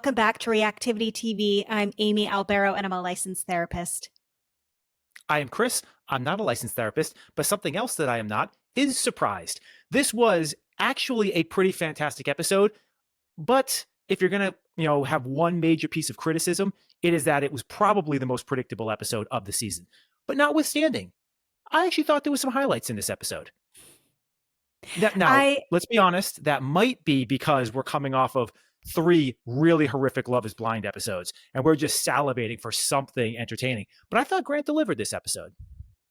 welcome back to Reactivity TV. I'm Amy Albero, and I'm a licensed therapist. I am Chris. I'm not a licensed therapist, but something else that I am not is surprised. This was actually a pretty fantastic episode, but if you're going to, have one major piece of criticism, it is that it was probably the most predictable episode of the season. But notwithstanding, I actually thought there was some highlights in this episode. Now, let's be honest, that might be because we're coming off of 3 really horrific Love is Blind episodes, and we're just salivating for something entertaining. But I thought Grant delivered this episode.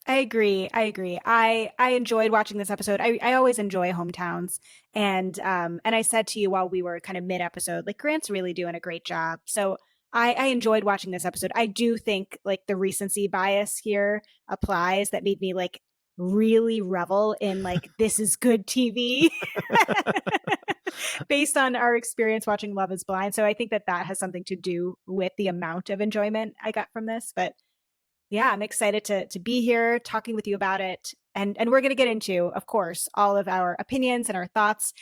I agree. I enjoyed watching this episode. I always enjoy hometowns. And I said to you while we were kind of mid-episode, like, Grant's really doing a great job. So I enjoyed watching this episode. I do think like the recency bias here applies that made me like really revel in like this is good TV based on our experience watching Love is Blind. So I think that has something to do with the amount of enjoyment I got from this. But yeah, I'm excited to be here talking with you about it. And we're going to get into, of course, all of our opinions and our thoughts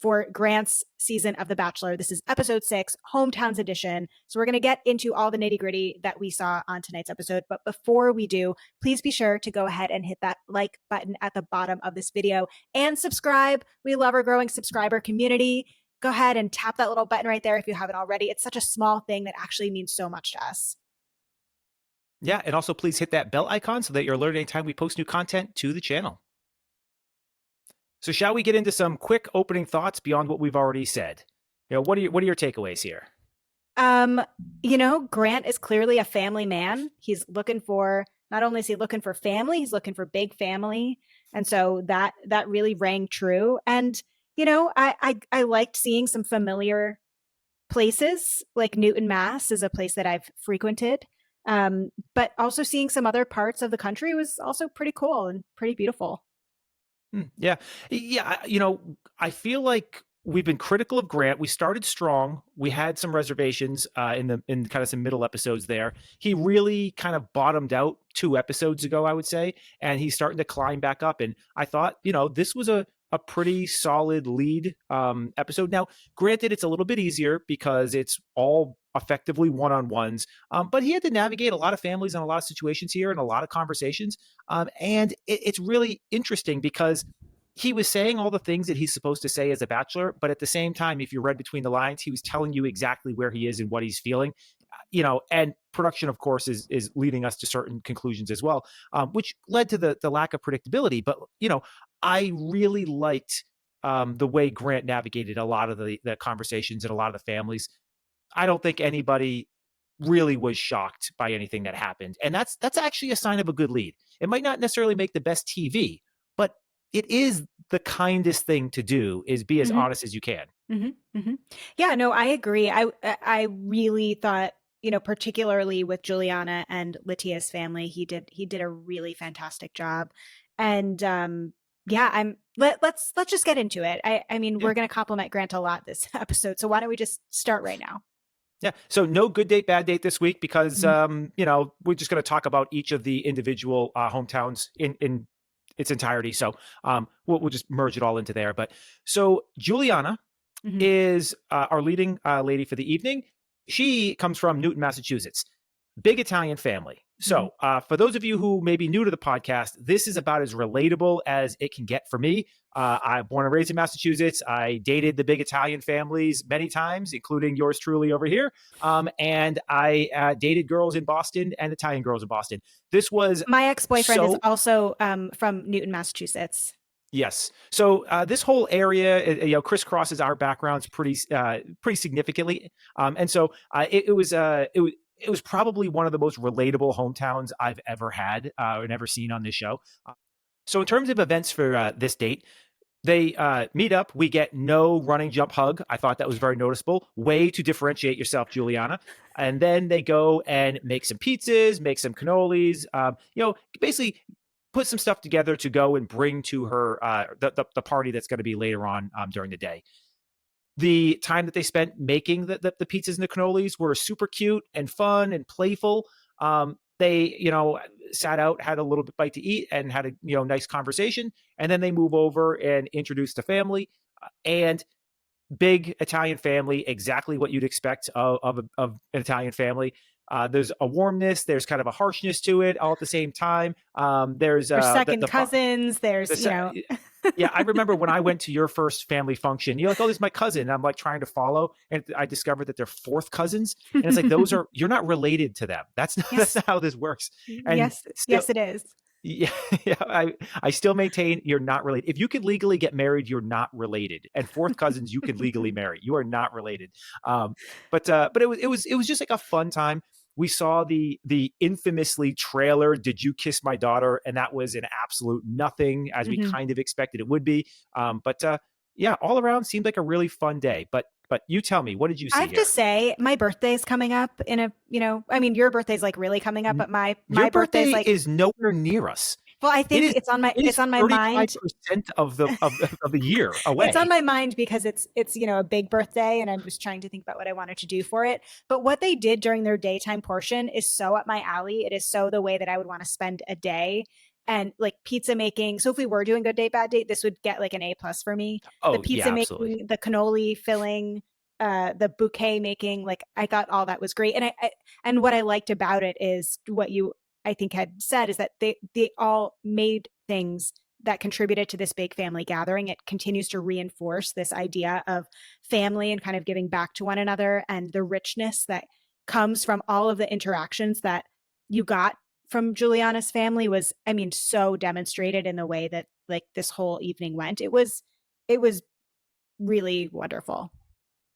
for Grant's season of The Bachelor. This is episode 6, Hometowns edition. So we're going to get into all the nitty gritty that we saw on tonight's episode. But before we do, please be sure to go ahead and hit that like button at the bottom of this video and subscribe. We love our growing subscriber community. Go ahead and tap that little button right there if you haven't already. It's such a small thing that actually means so much to us. Yeah, and also please hit that bell icon so that you're alerted anytime we post new content to the channel. So shall we get into some quick opening thoughts beyond what we've already said? What are your takeaways here? Grant is clearly a family man. He's looking for, not only is he looking for family, he's looking for big family. And so that really rang true. And, I liked seeing some familiar places, like Newton, Mass is a place that I've frequented. But also seeing some other parts of the country was also pretty cool and pretty beautiful. Yeah. I feel like we've been critical of Grant. We started strong. We had some reservations in kind of some middle episodes there. He really kind of bottomed out 2 episodes ago, I would say, and he's starting to climb back up. And I thought, this was a pretty solid lead episode. Now, granted, it's a little bit easier because it's all effectively one-on-ones, but he had to navigate a lot of families and a lot of situations here and a lot of conversations. And it's really interesting because he was saying all the things that he's supposed to say as a bachelor, but at the same time, if you read between the lines, he was telling you exactly where he is and what he's feeling. And production, of course, is leading us to certain conclusions as well, which led to the lack of predictability. But, I really liked the way Grant navigated a lot of the conversations and a lot of the families. I don't think anybody really was shocked by anything that happened. And that's actually a sign of a good lead. It might not necessarily make the best TV, but it is the kindest thing to do, is be as honest as you can. Yeah, no, I agree. I really thought, particularly with Juliana and Latia's family, he did a really fantastic job. And let's just get into it. We're going to compliment Grant a lot this episode. So why don't we just start right now? Yeah. So no good date, bad date this week because, we're just going to talk about each of the individual hometowns in its entirety. So we'll just merge it all into there. But so Juliana is our leading lady for the evening. She comes from Newton, Massachusetts. Big Italian family. So for those of you who may be new to the podcast, this is about as relatable as it can get for me. I'm born and raised in Massachusetts. I dated the big Italian families many times, including yours truly over here. And I dated girls in Boston and Italian girls in Boston. This was my ex-boyfriend is also from Newton, Massachusetts. Yes. So this whole area, crisscrosses our backgrounds pretty significantly. And so it was probably one of the most relatable hometowns I've ever had and ever seen on this show. So in terms of events for this date, they meet up. We get no running, jump, hug. I thought that was very noticeable. Way to differentiate yourself, Juliana. And then they go and make some pizzas, make some cannolis, basically put some stuff together to go and bring to her the party that's going to be later on during the day. The time that they spent making the pizzas and the cannolis were super cute and fun and playful. They, sat out, had a little bite to eat and had a, nice conversation. And then they move over and introduce the family. And big Italian family, exactly what you'd expect of an Italian family. There's a warmness, there's kind of a harshness to it, all at the same time. There's There's the second the cousins. There's, yeah, I remember when I went to your first family function, you're like, oh, this is my cousin. And I'm like trying to follow. And I discovered that they're fourth cousins. And it's like, you're not related to them. That's Yes. not how this works. And Yes. still, Yes, it is. yeah, yeah, I still maintain you're not related. If you can legally get married, you're not related. And fourth cousins, you can legally marry. You are not related. Um, but it was just like a fun time. We saw the infamously trailer "Did You Kiss My Daughter?" and that was an absolute nothing, as we Mhm. kind of expected it would be. But yeah, all around seemed like a really fun day. But you tell me, what did you I see have to here? say, my birthday's coming up in I mean, your birthday's like really coming up, N- but my Your birthday's birthday like, is nowhere near us. well, I It think is it it's is on my mind. 35% of the year It's on away. my mind because it's a big birthday, and I'm just trying to think about what I wanted to do for it. But what they did during their daytime portion is so up my alley. It is so the way that I would want to spend a day. And like pizza making. So if we were doing good date, bad date, this would get like an A+ for me. The Oh, pizza yeah, absolutely. making, the cannoli filling, the bouquet making, like I thought all that was great. And what I liked about it is what you I think had said is that they all made things that contributed to this big family gathering. It continues to reinforce this idea of family and kind of giving back to one another, and the richness that comes from all of the interactions that you got from Juliana's family was, I mean, so demonstrated in the way that like this whole evening went. It was really wonderful.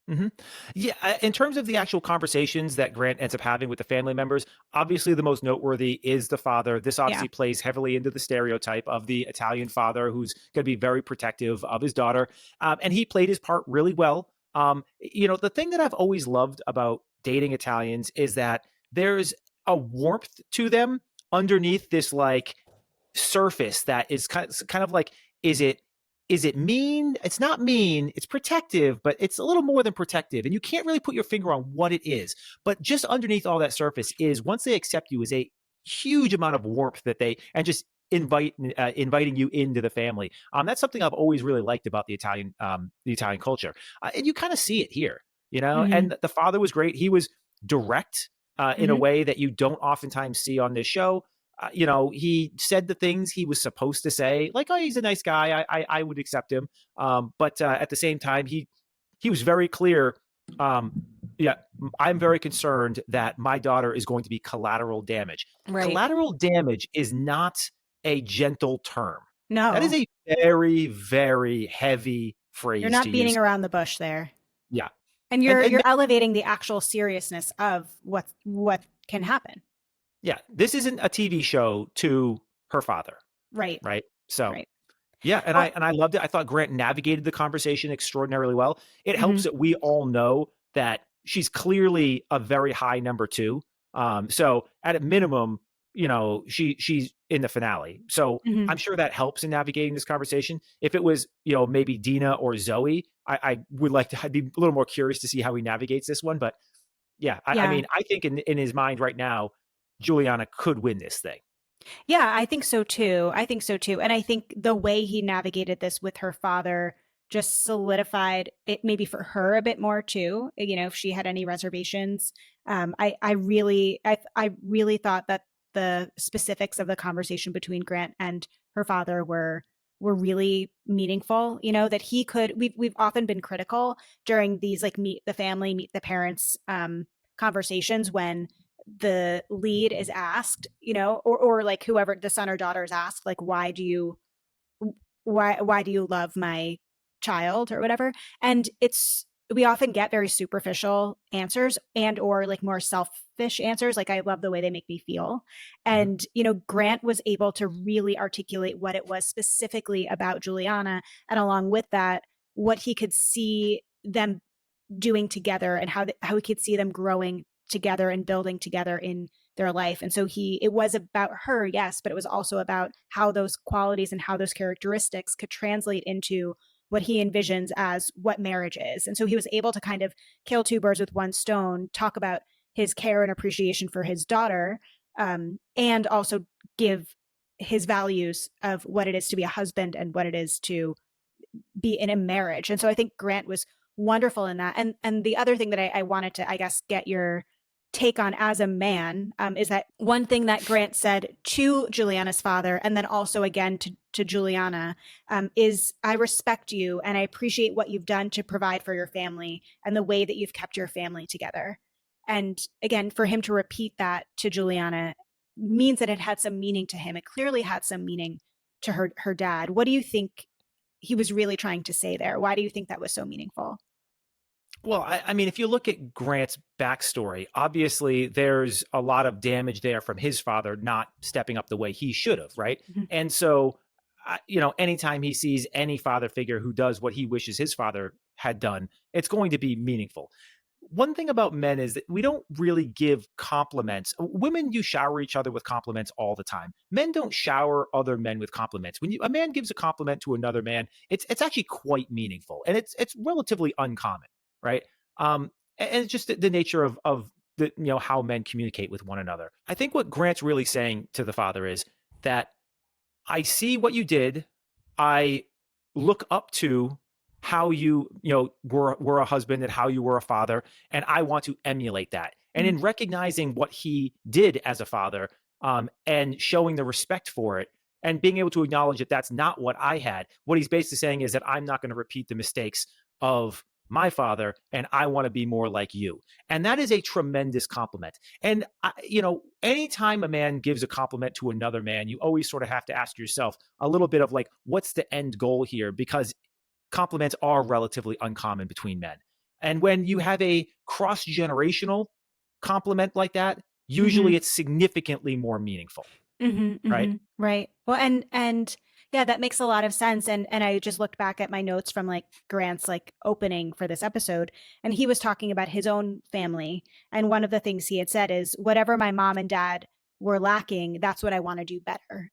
Hmm. Yeah, in terms of the actual conversations that Grant ends up having with the family members, obviously the most noteworthy is the father. This Yeah. obviously plays heavily into the stereotype of the Italian father who's going to be very protective of his daughter. And he played his part really well. The thing that I've always loved about dating Italians is that there's a warmth to them underneath this like surface that is kind of like, is it mean? It's not mean, it's protective, but it's a little more than protective, and you can't really put your finger on what it is. But just underneath all that surface is, once they accept you, is a huge amount of warmth that they and just inviting you into the family. That's something I've always really liked about the Italian culture, and you kind of see it here. Hmm. And the father was great. He was direct in a Hmm. way that you don't oftentimes see on this show. He said the things he was supposed to say, like, "Oh, he's a nice guy. I would accept him." But at the same time, he was very clear. Um, yeah, I'm very concerned that my daughter is going to be collateral damage. Right. Collateral damage is not a gentle term. That is No, a very, very heavy you're phrase to not beating use. around the bush there. Yeah, And and you're and elevating the actual seriousness of what can happen. yeah, this isn't a TV show to her father, Right. right? So Right. yeah, and I Well, and I loved it. I thought Grant navigated the conversation extraordinarily well. It helps mhm. that we all know that she's clearly a very high number two. So at a minimum, she's in the finale. So Mhm. I'm sure that helps in navigating this conversation. If it was, maybe Dina or Zoe, I would I'd be a little more curious to see how he navigates this one. But yeah, I Yeah. mean, I think in his mind right now, Juliana could win this thing. Yeah, I think so too. I think so too. And I think the way he navigated this with her father just solidified it maybe for her a bit more too. If she had any reservations. I really thought that the specifics of the conversation between Grant and her father were really meaningful. That he could we've often been critical during these like meet the family, meet the parents conversations when the lead is asked, or like whoever the son or daughter is asked, like, why do you love my child or whatever? And we often get very superficial answers and or like more selfish answers, like I love the way they make me feel. Mhm. And Grant was able to really articulate what it was specifically about Juliana, and along with that, what he could see them doing together, and how he could see them growing together and building together in their life. And so it was about her, yes, but it was also about how those qualities and how those characteristics could translate into what he envisions as what marriage is. And so he was able to kind of kill two birds with one stone, talk about his care and appreciation for his daughter, and also give his values of what it is to be a husband and what it is to be in a marriage. And so I think Grant was wonderful in that. And the other thing that I wanted to, I guess, get your take on as a man, is that one thing that Grant said to Juliana's father, and then also again to Juliana, is, I respect you and I appreciate what you've done to provide for your family and the way that you've kept your family together. And again, for him to repeat that to Juliana means that it had some meaning to him. It clearly had some meaning to her dad. What do you think he was really trying to say there? Why do you think that was so meaningful? Well, I mean, if you look at Grant's backstory, obviously there's a lot of damage there from his father not stepping up the way he should have, right? Mhm. And so, anytime he sees any father figure who does what he wishes his father had done, it's going to be meaningful. One thing about men is that we don't really give compliments. Women, you shower each other with compliments all the time. Men don't shower other men with compliments. When a man gives a compliment to another man, it's actually quite meaningful, and it's relatively uncommon, right? And it's just the nature of the how men communicate with one another. I think what Grant's really saying to the father is that I see what you did. I look up to how were a husband and how you were a father, and I want to emulate that. And Mhm. in recognizing what he did as a father, and showing the respect for it, and being able to acknowledge that that's not what I had. What he's basically saying is that I'm not going to repeat the mistakes of my father, and I want to be more like you. And that is a tremendous compliment. And anytime a man gives a compliment to another man, you always sort of have to ask yourself a little bit of like, what's the end goal here? Because compliments are relatively uncommon between men. And when you have a cross generational compliment like that, Mhm. usually it's significantly more meaningful, Mhm. right? Mhm. Right. Well, and yeah, that makes a lot of sense. And I just looked back at my notes from like Grant's like opening for this episode, and he was talking about his own family. And one of the things he had said is, whatever my mom and dad were lacking, that's what I want to do better.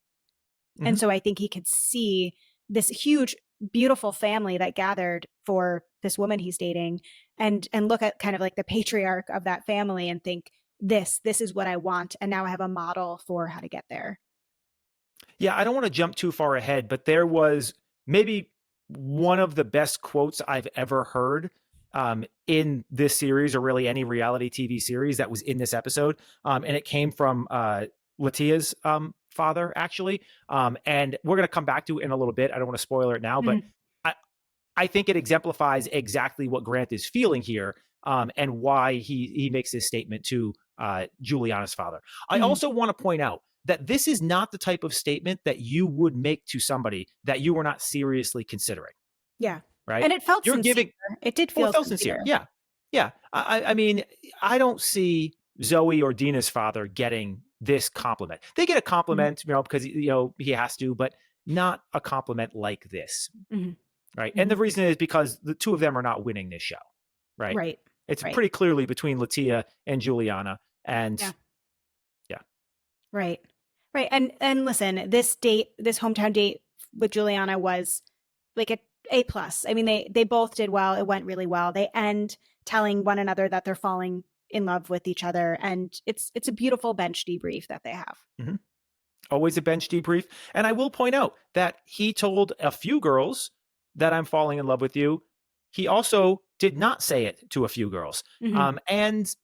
And Mm-hmm. so I think he could see this huge, beautiful family that gathered for this woman he's dating, and look at kind of like the patriarch of that family and think, this is what I want. And now I have a model for how to get there. Yeah, I don't want to jump too far ahead, but there was maybe one of the best quotes I've ever heard in this series, or really any reality TV series that was in this episode. And it came from Latia's father, actually. And we're going to come back to it in a little bit. I don't want to spoil it now, but Mhm. I, I think it exemplifies exactly what Grant is feeling here, and why he makes this statement to Juliana's father. I Mhm. also want to point out that this is not the type of statement that you would make to somebody that you were not seriously considering, Yeah. right? And it felt You're sincere. giving, It did well, it feel felt sincere. sincere. Yeah. Yeah. I mean, I don't see Zoe or Dina's father getting this compliment. They get a Mhm. compliment, because, he has to, but not a compliment like this, Mhm. right? And the Mhm. reason is because the two of them are not winning this show, right? Right. It's Right. pretty clearly between Latia and Juliana. And Yeah. yeah. Right. Right. And listen, this date, this hometown date with Juliana was like a plus. I mean, they both did well. It went really well. They end telling one another that they're falling in love with each other, and it's a beautiful bench debrief that they have. Mhm. Always a bench debrief. And I will point out that he told a few girls that I'm falling in love with you. He also did not say it to a few girls. Hmm. And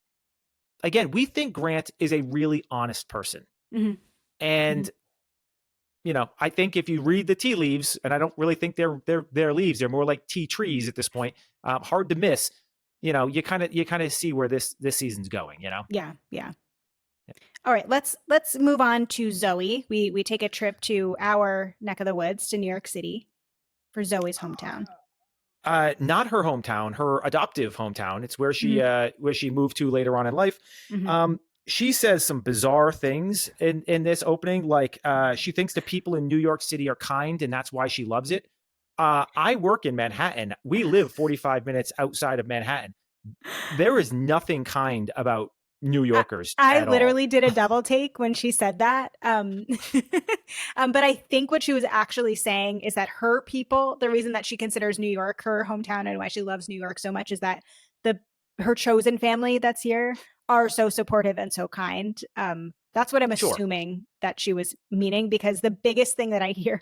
again, we think Grant is a really honest person. Hmm. Hmm. And I think if you read the tea leaves, and I don't really think they're leaves, they're more like tea trees at this point. Hard to miss. You kind of see where this season's going. Yeah. Yeah. All right. Let's move on to Zoe. We take a trip to our neck of the woods to New York City for Zoe's hometown. Not her hometown, her adoptive hometown. It's where she Hmm. where she moved to later on in life. Hmm. She says some bizarre things in this opening, like she thinks the people in New York City are kind, and that's why she loves it. I work in Manhattan. We live 45 minutes outside of Manhattan. There is nothing kind about New I, Yorkers I at all. literally did a double take when she said that. But I think what she was actually saying is that her people, the reason that she considers New York her hometown and why she loves New York so much, is that the her chosen family that's here are so supportive and so kind. That's what I'm Sure. assuming that she was meaning, because the biggest thing that I hear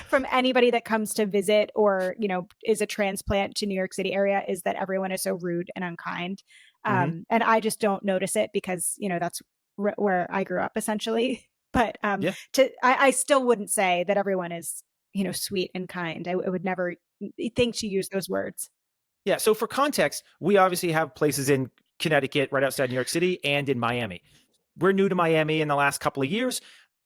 from anybody that comes to visit or, is a transplant to New York City area is that everyone is so rude and unkind. Hmm. And I just don't notice it because, that's where I grew up essentially. But Yeah. I still wouldn't say that everyone is, sweet and kind. I would never think to use those words. Yeah. So for context, we obviously have places in Connecticut, right outside New York City, and in Miami. We're new to Miami in the last couple of years.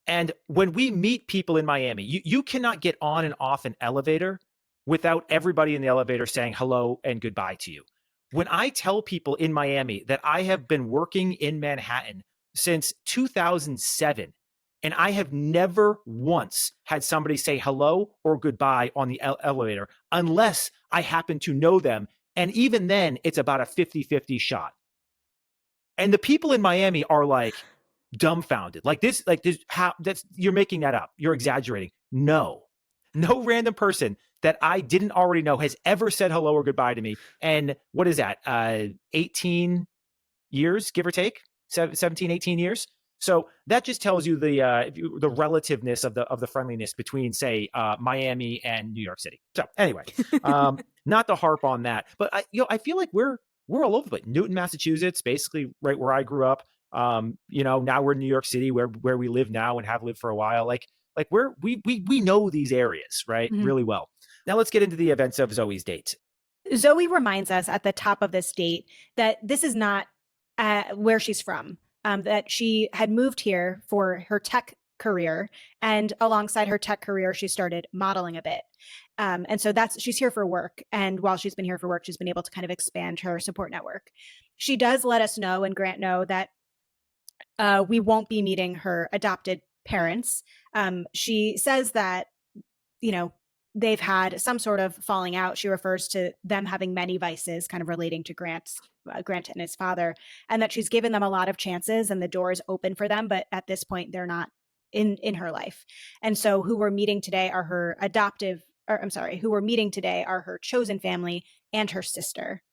And when we meet people in Miami, you cannot get on and off an elevator without everybody in the elevator saying hello and goodbye to you. When I tell people in Miami that I have been working in Manhattan since 2007, and I have never once had somebody say hello or goodbye on the elevator unless I happen to know them. And even then, it's about a 50-50 shot. And the people in Miami are like dumbfounded. Like this, how that's you're making that up. You're exaggerating. No. No random person that I didn't already know has ever said hello or goodbye to me. And what is that? 18 years, give or take, 17, 18 years. So that just tells you the relativeness of the friendliness between, say, Miami and New York City. So anyway, not to harp on that, but I feel like we're all over the place. Newton, Massachusetts, basically right where I grew up. Now we're in New York City, where we live now and have lived for a while. Like we know these areas, right, Mhm. really well. Now let's get into the events of Zoe's date. Zoe reminds us at the top of this date that this is not where she's from, that she had moved here for her tech career. And alongside her tech career, she started modeling a bit. And so she's here for work. And while she's been here for work, she's been able to kind of expand her support network. She does let us know and Grant know that we won't be meeting her adopted parents. She says that, you know, they've had some sort of falling out. She refers to them having many vices, kind of relating to Grant and his father, and that she's given them a lot of chances and the door is open for them. But at this point, they're not in her life. And so who we're meeting today are her adoptive, or I'm sorry, who we're meeting today are her chosen family and her sister.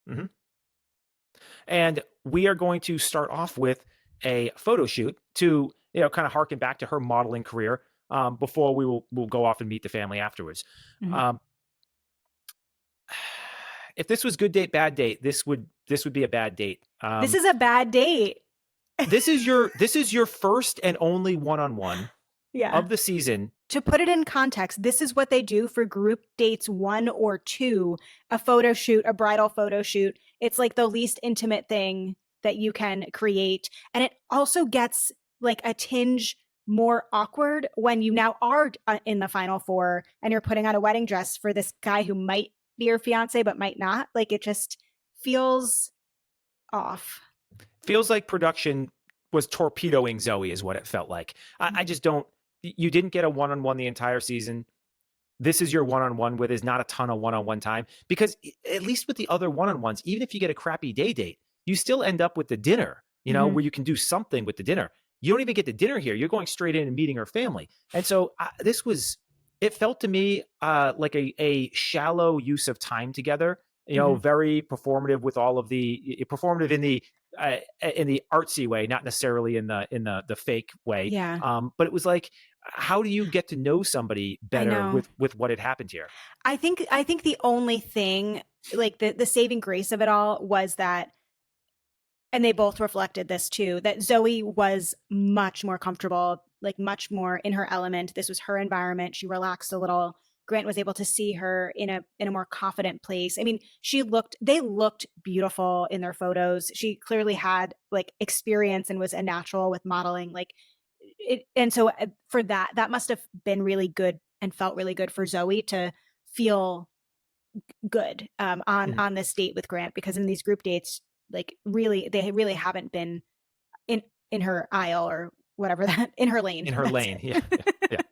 Mm-hmm. And we are going to start off with a photo shoot to, kind of harken back to her modeling career, before we'll go off and meet the family afterwards. Mhm. Um, if this was good date, bad date, this would be a bad date. This is a bad date. This is your first and only one-on-one Yeah. of the season. To put it in context, this is what they do for group dates 1 or 2, a photo shoot, a bridal photo shoot. It's like the least intimate thing that you can create. And it also gets like a tinge more awkward when you now are in the final four and you're putting on a wedding dress for this guy who might be your fiance, but might not. Like it just feels off. Feels like production was torpedoing Zoe, is what it felt like. I just don't. You didn't get a one-on-one the entire season. This is your one-on-one where there's not a ton of one-on-one time, because at least with the other one-on-ones, even if you get a crappy date, you still end up with the dinner, Mhm. where you can do something with the dinner. You don't even get the dinner here. You're going straight in and meeting her family. And so it felt to me like a shallow use of time together, Mhm. very performative with all of the performative in the artsy way, not necessarily in the fake way. Yeah, But it was like, how do you get to know somebody I better know. with what had happened here? I think the only thing, like the saving grace of it all was that, and they both reflected this too, that Zoe was much more comfortable, like much more in her element. This was her environment. She relaxed a little. Grant was able to see her in a more confident place. I mean, they looked beautiful in their photos. She clearly had like experience and was a natural with modeling. Like it, and so for that must have been really good and felt really good for Zoe to feel good Mhm. on this date with Grant, because in these group dates, like really they really haven't been in her aisle or whatever, that in her lane. In her That's lane. Yeah. Yeah. it.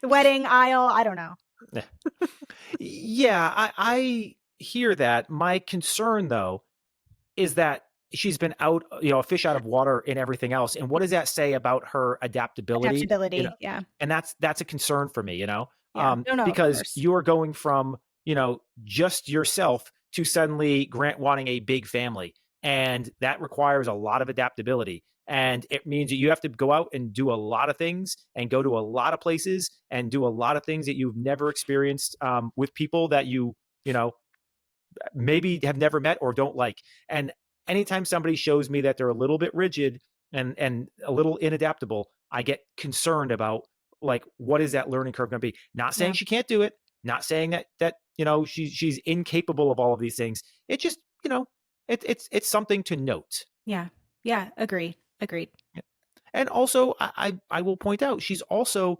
The wedding aisle, I don't know. Yeah. Yeah, I hear that. My concern, though, is that she's been out, a fish out of water in everything else. And what does that say about her adaptability? Adaptability. Yeah. And that's a concern for me, Yeah. No, no, of because course. you're going from, just yourself to suddenly Grant wanting a big family. And that requires a lot of adaptability. And it means that you have to go out and do a lot of things and go to a lot of places and do a lot of things that you've never experienced with people that you know, maybe have never met or don't like. And anytime somebody shows me that they're a little bit rigid and a little inadaptable, I get concerned about like what is that learning curve going to be? Not saying Yeah. she can't do it, not saying that she's incapable of all of these things. It just it's something to note. Yeah. Yeah. Agreed. And also, I will point out she's also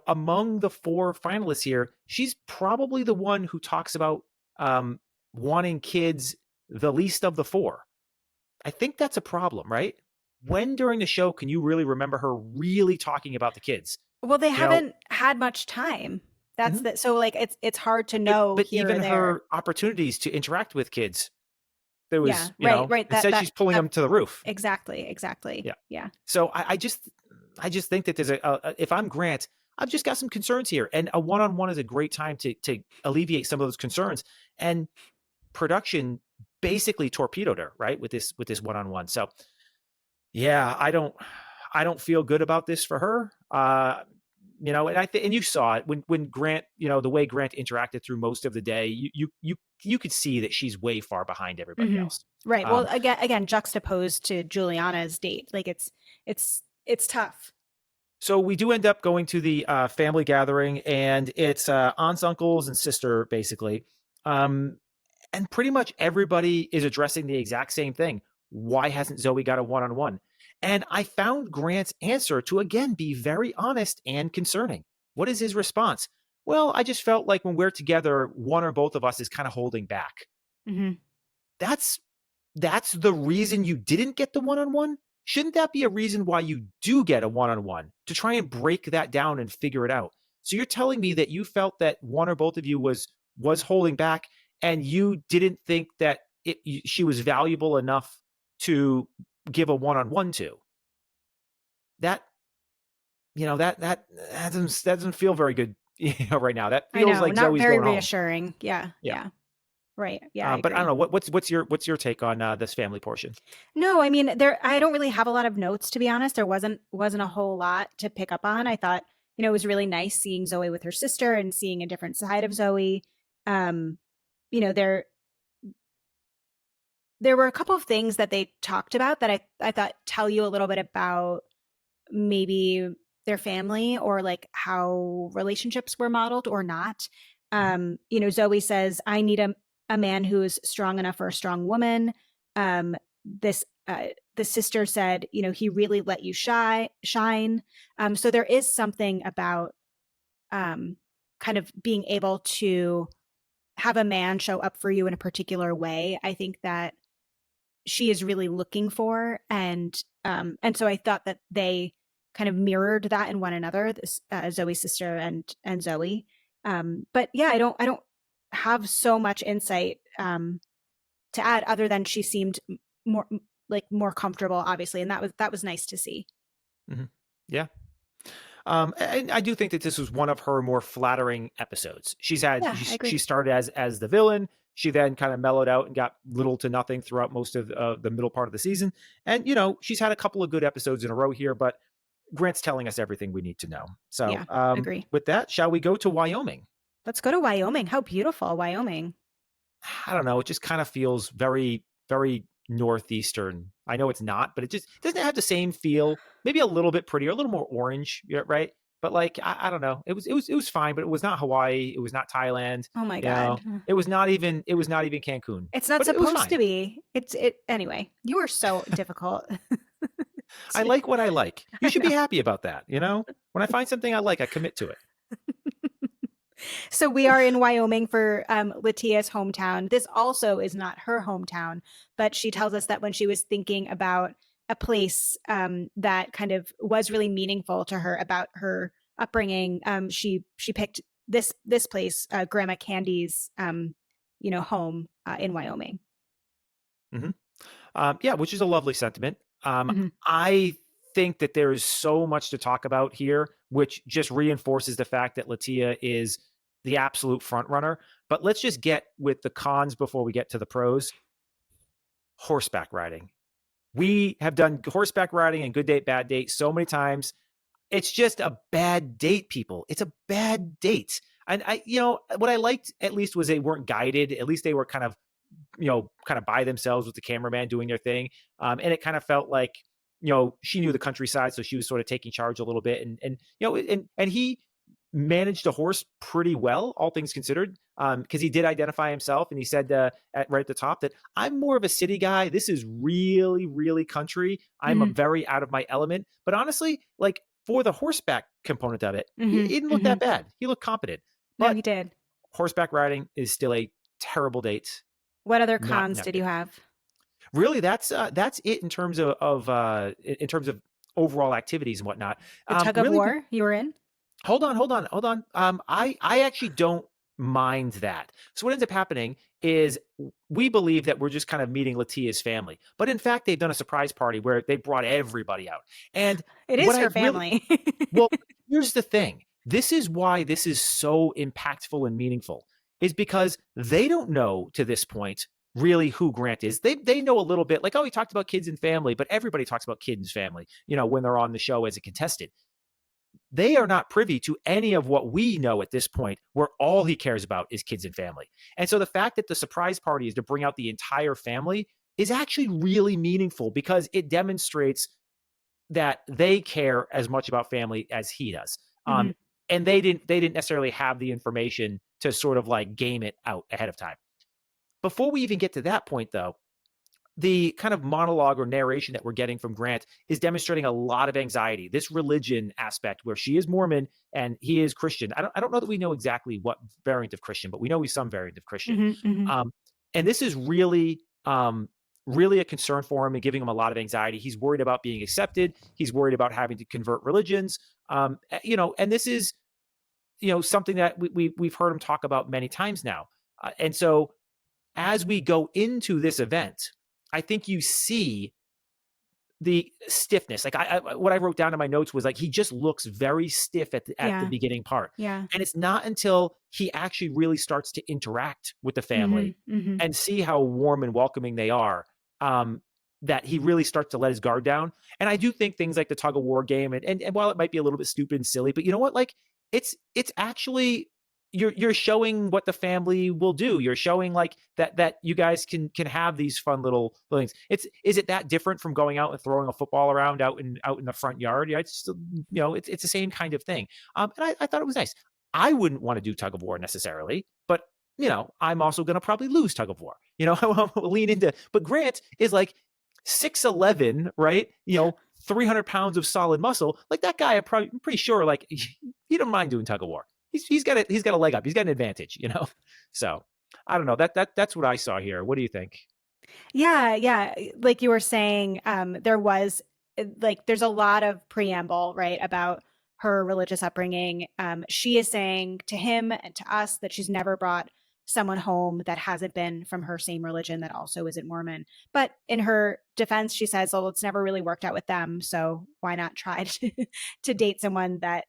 among the four finalists here, she's probably the one who talks about um, wanting kids the least of the four. I think that's a problem, right? When during the show can you really remember her really talking about the kids? Well, they You know, haven't had much time. That's mhm. the so like it's hard to but know but here even or there. her opportunities to interact with kids, there Yeah, was, right. instead she's pulling them to the roof. Exactly. Yeah. Yeah. So I just think that there's if I'm Grant, I've just got some concerns here, and a one-on-one is a great time to alleviate some of those concerns. And production basically torpedoed her, right, with this one-on-one. So yeah, I don't feel good about this for her. And you saw it when Grant, the way Grant interacted through most of the day, you could see that she's way far behind everybody Hmm. else. Right. Well, Um, again, juxtaposed to Juliana's date, like it's tough. So we do end up going to the family gathering, and it's aunts, uncles, and sister, basically. Um, and pretty much everybody is addressing the exact same thing. Why hasn't Zoe got a one-on-one? And I found Grant's answer to, again, be very honest and concerning. What is his response? Well, I just felt like when we're together, one or both of us is kind of holding back. Hmm. That's that's the reason you didn't get the one-on-one? Shouldn't that be a reason why you do get a one-on-one, to try and break that down and figure it out? So you're telling me that you felt that one or both of you was holding back, and you didn't think that she was valuable enough to give a one-on-one to. That that doesn't feel very good right now. That I feels know, like not Zoe's very going home. reassuring. Yeah. Yeah. Right. Yeah, I But I don't agree. know what's your take on this family portion. No, I mean, I don't really have a lot of notes, to be honest. There wasn't a whole lot to pick up on. I thought, it was really nice seeing Zoe with her sister and seeing a different side of Zoe. Um, you know, there were a couple of things that they talked about that I thought tell you a little bit about maybe their family or like how relationships were modeled or not. Mhm. Zoe says, I need a man who is strong enough for a strong woman. This the sister said, he really let you shine. So there is something about um, kind of being able to have a man show up for you in a particular way. I think that she is really looking for, and so I thought that they kind of mirrored that in one another, this Zoe's sister and Zoe. But yeah, I don't have so much insight to add other than she seemed more more comfortable, obviously, and that was nice to see. Mhm. Yeah. And I do think that this was one of her more flattering episodes. Yeah, I She agree. started as the villain. She then kind of mellowed out and got little to nothing throughout most of the middle part of the season. And she's had a couple of good episodes in a row here, but Grant's telling us everything we need to know. So Yeah, agree. with that, shall we go to Wyoming? Let's go to Wyoming. How beautiful, Wyoming. I don't know. It just kind of feels very, very northeastern. I know it's not, but it just doesn't have the same feel. Maybe a little bit prettier, a little more orange, yeah, right? But like I don't know. It was fine, but it was not Hawaii. It was not Thailand. Oh my You god. know, it was not even Cancun. It's not But it was supposed fine. to be. It anyway. You are so difficult. I like what I like. You I should be know. happy about that. When I find something I like, I commit to it. So we are in Wyoming for Latia's hometown. This also is not her hometown, but she tells us that when she was thinking about a place that kind of was really meaningful to her about her upbringing, she picked this place, Grandma Candy's, home in Wyoming. Mhm. Yeah, which is a lovely sentiment. Hmm. I think that there is so much to talk about here, which just reinforces the fact that Latia is the absolute front runner. But let's just get with the cons before we get to the pros. Horseback riding. We have done horseback riding and good date, bad date so many times. It's just a bad date, people. It's a bad date. And what I liked at least was they weren't guided. At least they were kind of, kind of by themselves with the cameraman doing their thing. And it kind of felt like, she knew the countryside, so she was sort of taking charge a little bit. And he managed a horse pretty well, all things considered, because he did identify himself, and he said right at the top that I'm more of a city guy. This is really, really country. I'm a Mhm. very out of my element. But honestly, like for the horseback component of it, he Mhm. didn't look that Mhm. bad. He looked competent. No, But he did. horseback riding is still a terrible date. What other Not cons not did good. you have? Really, that's it in terms in terms of overall activities and whatnot. The tug of Really, war you were in? hold on. I actually don't mind that. So what ends up happening is we believe that we're just kind of meeting Latia's family, but in fact, they've done a surprise party where they brought everybody out. And It what is I her really family. well, here's the thing. This is why this is so impactful and meaningful, is because they don't know to this point really who Grant is. They know a little bit, like, oh, he talked about kids and family, but everybody talks about kids and family, when they're on the show as a contestant. They are not privy to any of what we know at this point, where all he cares about is kids and family. And so the fact that the surprise party is to bring out the entire family is actually really meaningful because it demonstrates that they care as much about family as he does. Mhm. And they didn't necessarily have the information to sort of like game it out ahead of time. Before we even get to that point, though, the kind of monologue or narration that we're getting from Grant is demonstrating a lot of anxiety. This religion aspect, where she is Mormon and he is Christian. I don't know that we know exactly what variant of Christian, but we know he's some variant of Christian. Mhm. Mhm. Um, and this is really a concern for him and giving him a lot of anxiety. He's worried about being accepted. He's worried about having to convert religions. And this is something that we've heard him talk about many times now. And so as we go into this event, I think you see the stiffness. Like what I wrote down in my notes was like he just looks very stiff at the Yeah. beginning part, Yeah. and it's not until he actually really starts to interact with the Mhm. family Mhm. and see how warm and welcoming they are, um, that he really starts to let his guard down. And I do think things like the tug of war game, and while it might be a little bit stupid and silly, but you know what? Like it's actually you're showing what the family will do. You're showing like that you guys can have these fun little things. Is it that different from going out and throwing a football around out in the front yard? Yeah, it's still, it's the same kind of thing. And I thought it was nice. I wouldn't want to do tug of war necessarily, but I'm also going to probably lose tug of war. I'll lean into. But Grant is like 6'11", right? 300 pounds of solid muscle. Like that guy, I'm pretty sure, like he don't mind doing tug of war. He's got a leg up. He's got an advantage. So I don't know. That's what I saw here. What do you think? Yeah, yeah. Like you were saying, there was like there's a lot of preamble, right, about her religious upbringing. She is saying to him and to us that she's never brought someone home that hasn't been from her same religion that also isn't Mormon. But in her defense, she says, "Oh, it's never really worked out with them, so why not try to date someone that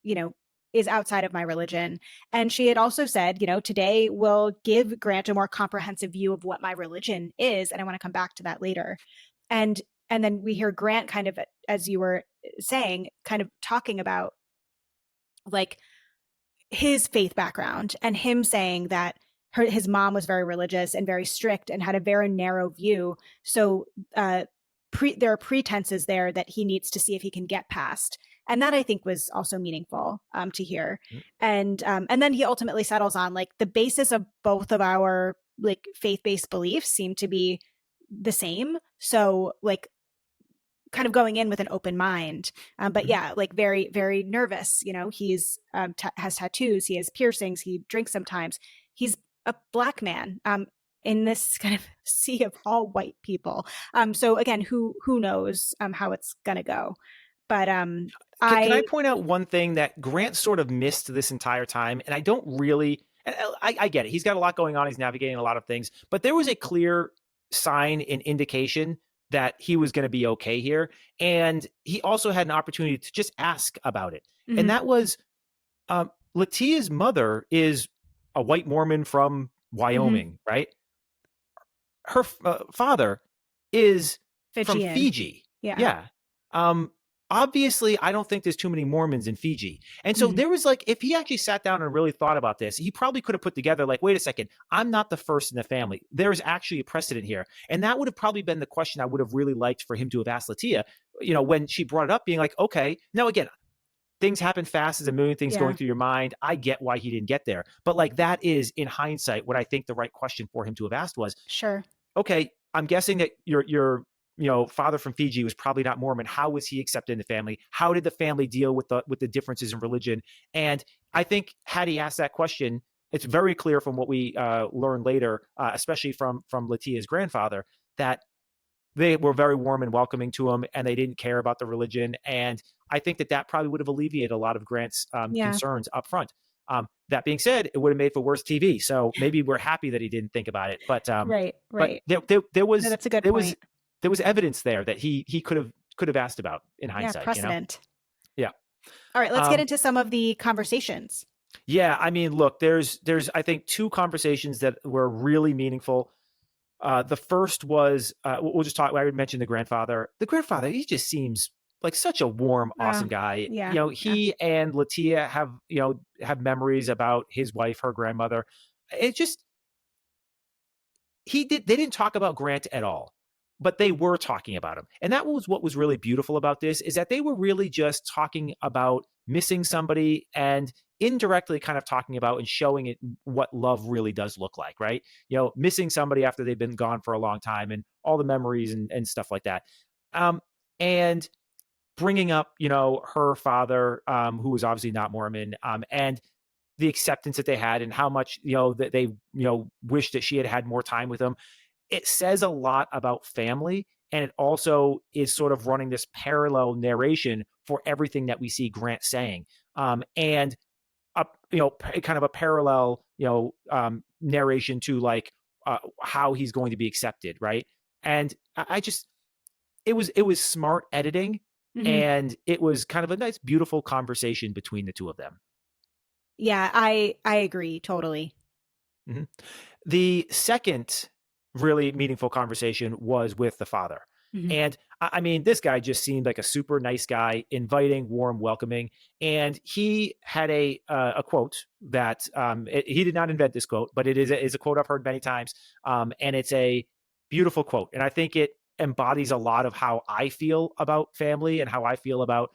you know is outside of my religion?" And she had also said, today will give Grant a more comprehensive view of what my religion is. And I want to come back to that later. And and then we hear Grant kind of, as you were saying, kind of talking about like his faith background and him saying that his mom was very religious and very strict and had a very narrow view. So there are pretenses there that he needs to see if he can get past. And that I think was also meaningful to hear. And then he ultimately settles on like the basis of both of our like faith-based beliefs seem to be the same. So like kind of going in with an open mind. But Mhm. yeah, like very, very nervous. He's has tattoos, he has piercings, he drinks sometimes. He's a black man in this kind of sea of all white people. So again, who knows how it's gonna go? But Can I I point out one thing that Grant sort of missed this entire time? And I don't really, and I get it. He's got a lot going on. He's navigating a lot of things, but there was a clear sign and indication that he was going to be okay here. And he also had an opportunity to just ask about it. And mhm, that was Latia's mother is a white Mormon from mhm, Wyoming, right? Her father is from Fijian. Fiji. Yeah. Yeah. Um, Obviously, I don't think there's too many Mormons in Fiji. And so Mhm. there was like, if he actually sat down and really thought about this, he probably could have put together, like, wait a second, I'm not the first in the family. There's actually a precedent here. And that would have probably been the question I would have really liked for him to have asked Latia, when she brought it up, being like, okay, now again, things happen fast. There's a million things going Yeah. through your mind. I get why he didn't get there. But like, that is, in hindsight, what I think the right question for him to have asked was, Sure. okay, I'm guessing that your father from Fiji was probably not Mormon. How was he accepted in the family? How did the family deal with the differences in religion? And I think had he asked that question, it's very clear from what we learn later, especially from Latia's grandfather, that they were very warm and welcoming to him, and they didn't care about the religion. And I think that probably would have alleviated a lot of Grant's Yeah. concerns up front. That being said, it would have made for worse TV. So maybe we're happy that he didn't think about it. Right. But Right. there No, was that's a good there was point. there was evidence there that he could have asked about in Yeah. hindsight. Precedent. Yeah. All right. Let's get Um, into some of the conversations. yeah. I mean, look, there's I think two conversations that were really meaningful. The first was we'll just talk. I already mentioned the grandfather. The grandfather, he just seems like such a warm, awesome guy. Yeah. Yeah. He and Latia have memories about his wife, her grandmother. It just they didn't talk about Grant at all, but they were talking about him. And that was what was really beautiful about this, is that they were really just talking about missing somebody and indirectly kind of talking about and showing it what love really does look like, right? Missing somebody after they've been gone for a long time and all the memories and stuff like that. And bringing up, her father, who was obviously not Mormon, and the acceptance that they had and how much, that they, wish that she had had more time with him. It says a lot about family. And it also is sort of running this parallel narration for everything that we see Grant saying. And kind of a parallel, narration to like how he's going to be accepted. Right. And I just, it was smart editing, Hmm. and it was kind of a nice, beautiful conversation between the two of them. Yeah. I agree totally. Mhm. The second really meaningful conversation was with the father. Hmm. And I mean, this guy just seemed like a super nice guy, inviting, warm, welcoming. And he had a quote that he did not invent this quote, but it is a quote I've heard many times. And it's a beautiful quote. And I think it embodies a lot of how I feel about family and how I feel about,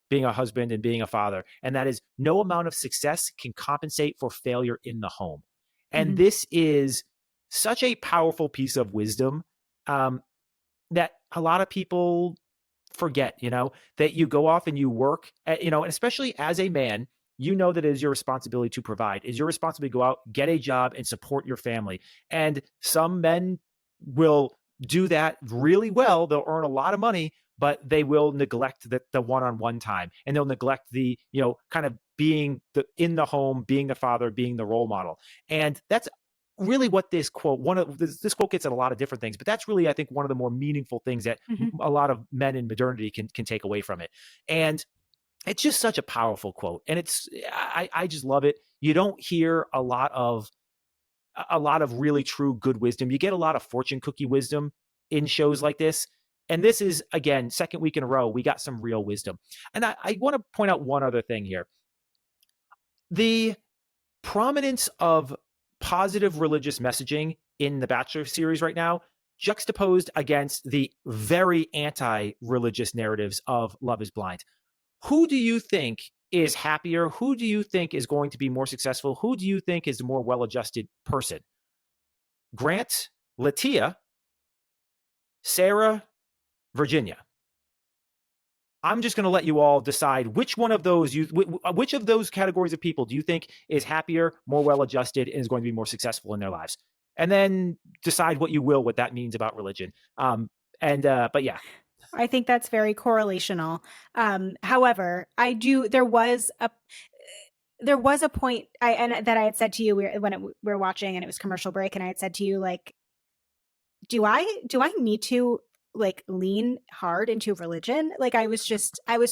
being a husband and being a father. And that is, no amount of success can compensate for failure in the home. And Hmm. this is such a powerful piece of wisdom, um, that a lot of people forget, that you go off and you work, and especially as a man, that it is your responsibility to provide, is your responsibility to go out, get a job, and support your family. And some men will do that really well. They'll earn a lot of money, but they will neglect the one-on-one time, and they'll neglect the, kind of being in the home, being the father, being the role model. And that's really what this quote gets at a lot of different things, but that's really, I think, one of the more meaningful things that Hmm. a lot of men in modernity can take away from it. And it's just such a powerful quote, and I just love it. You don't hear a lot of really true good wisdom. You get a lot of fortune cookie wisdom in shows like this. And this is, again, second week in a row, we got some real wisdom. And I want to point out one other thing here. The prominence of positive religious messaging in the Bachelor series right now, juxtaposed against the very anti-religious narratives of Love is Blind. Who do you think is happier? Who do you think is going to be more successful? Who do you think is a more well-adjusted person? Grant, Latia, Sarah, Virginia. I'm just going to let you all decide which one of those which of those categories of people do you think is happier, more well-adjusted, and is going to be more successful in their lives, and then decide what you will, what that means about religion. But yeah. I think that's very correlational. However, I do. There was a point that I had said to you we were watching and it was commercial break, and I had said to you, like, do I need to like lean hard into religion? Like, I was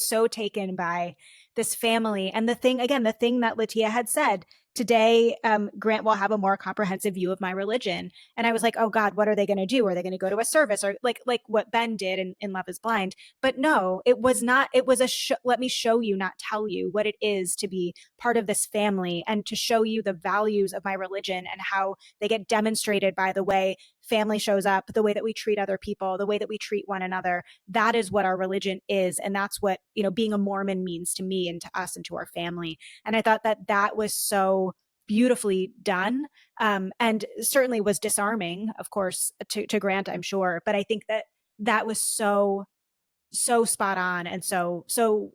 so taken by this family, and the thing that Latia had said today, Grant will have a more comprehensive view of my religion. And I was like, oh God, what are they going to do? Are they going to go to a service, or like what Ben did in Love is Blind? But no, it was not. It was let me show you, not tell you, what it is to be part of this family, and to show you the values of my religion and how they get demonstrated by the way family shows up, the way that we treat other people, the way that we treat one another. That is what our religion is. And that's what, being a Mormon means to me and to us and to our family. And I thought that that was so beautifully done, and certainly was disarming, of course, to Grant, I'm sure. But I think that that was so spot on and so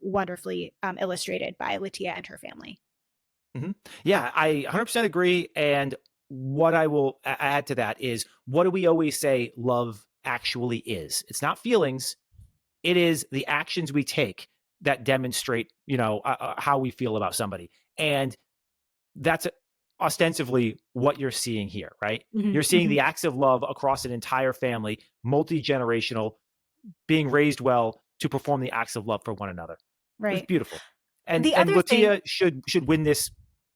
wonderfully illustrated by Latia and her family. Mm-hmm. Yeah, I 100% agree. And what I will add to that is, what do we always say love actually is? It's not feelings. It is the actions we take that demonstrate, how we feel about somebody. And that's ostensibly what you're seeing here, right? Mm-hmm, You're seeing mm-hmm. the acts of love across an entire family, multi-generational, being raised well to perform the acts of love for one another. It was Right. beautiful. And The other thing, Latia should win this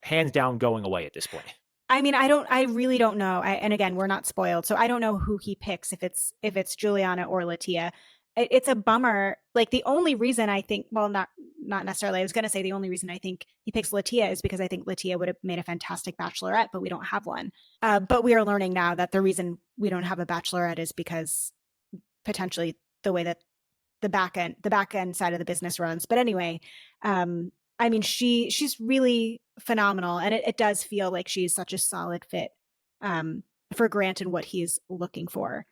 hands down going away at this point. I mean, I really don't know. And again, we're not spoiled, so I don't know who he picks, if it's Juliana or Latia. It's a bummer. Like, the only reason I think, well, not necessarily. I was going to say the only reason I think he picks Latia is because I think Latia would have made a fantastic bachelorette, but we don't have one. But we are learning now that the reason we don't have a bachelorette is because potentially the way that the back end side of the business runs. But anyway, I mean, she's really phenomenal, and it does feel like she's such a solid fit for Grant and what he's looking for.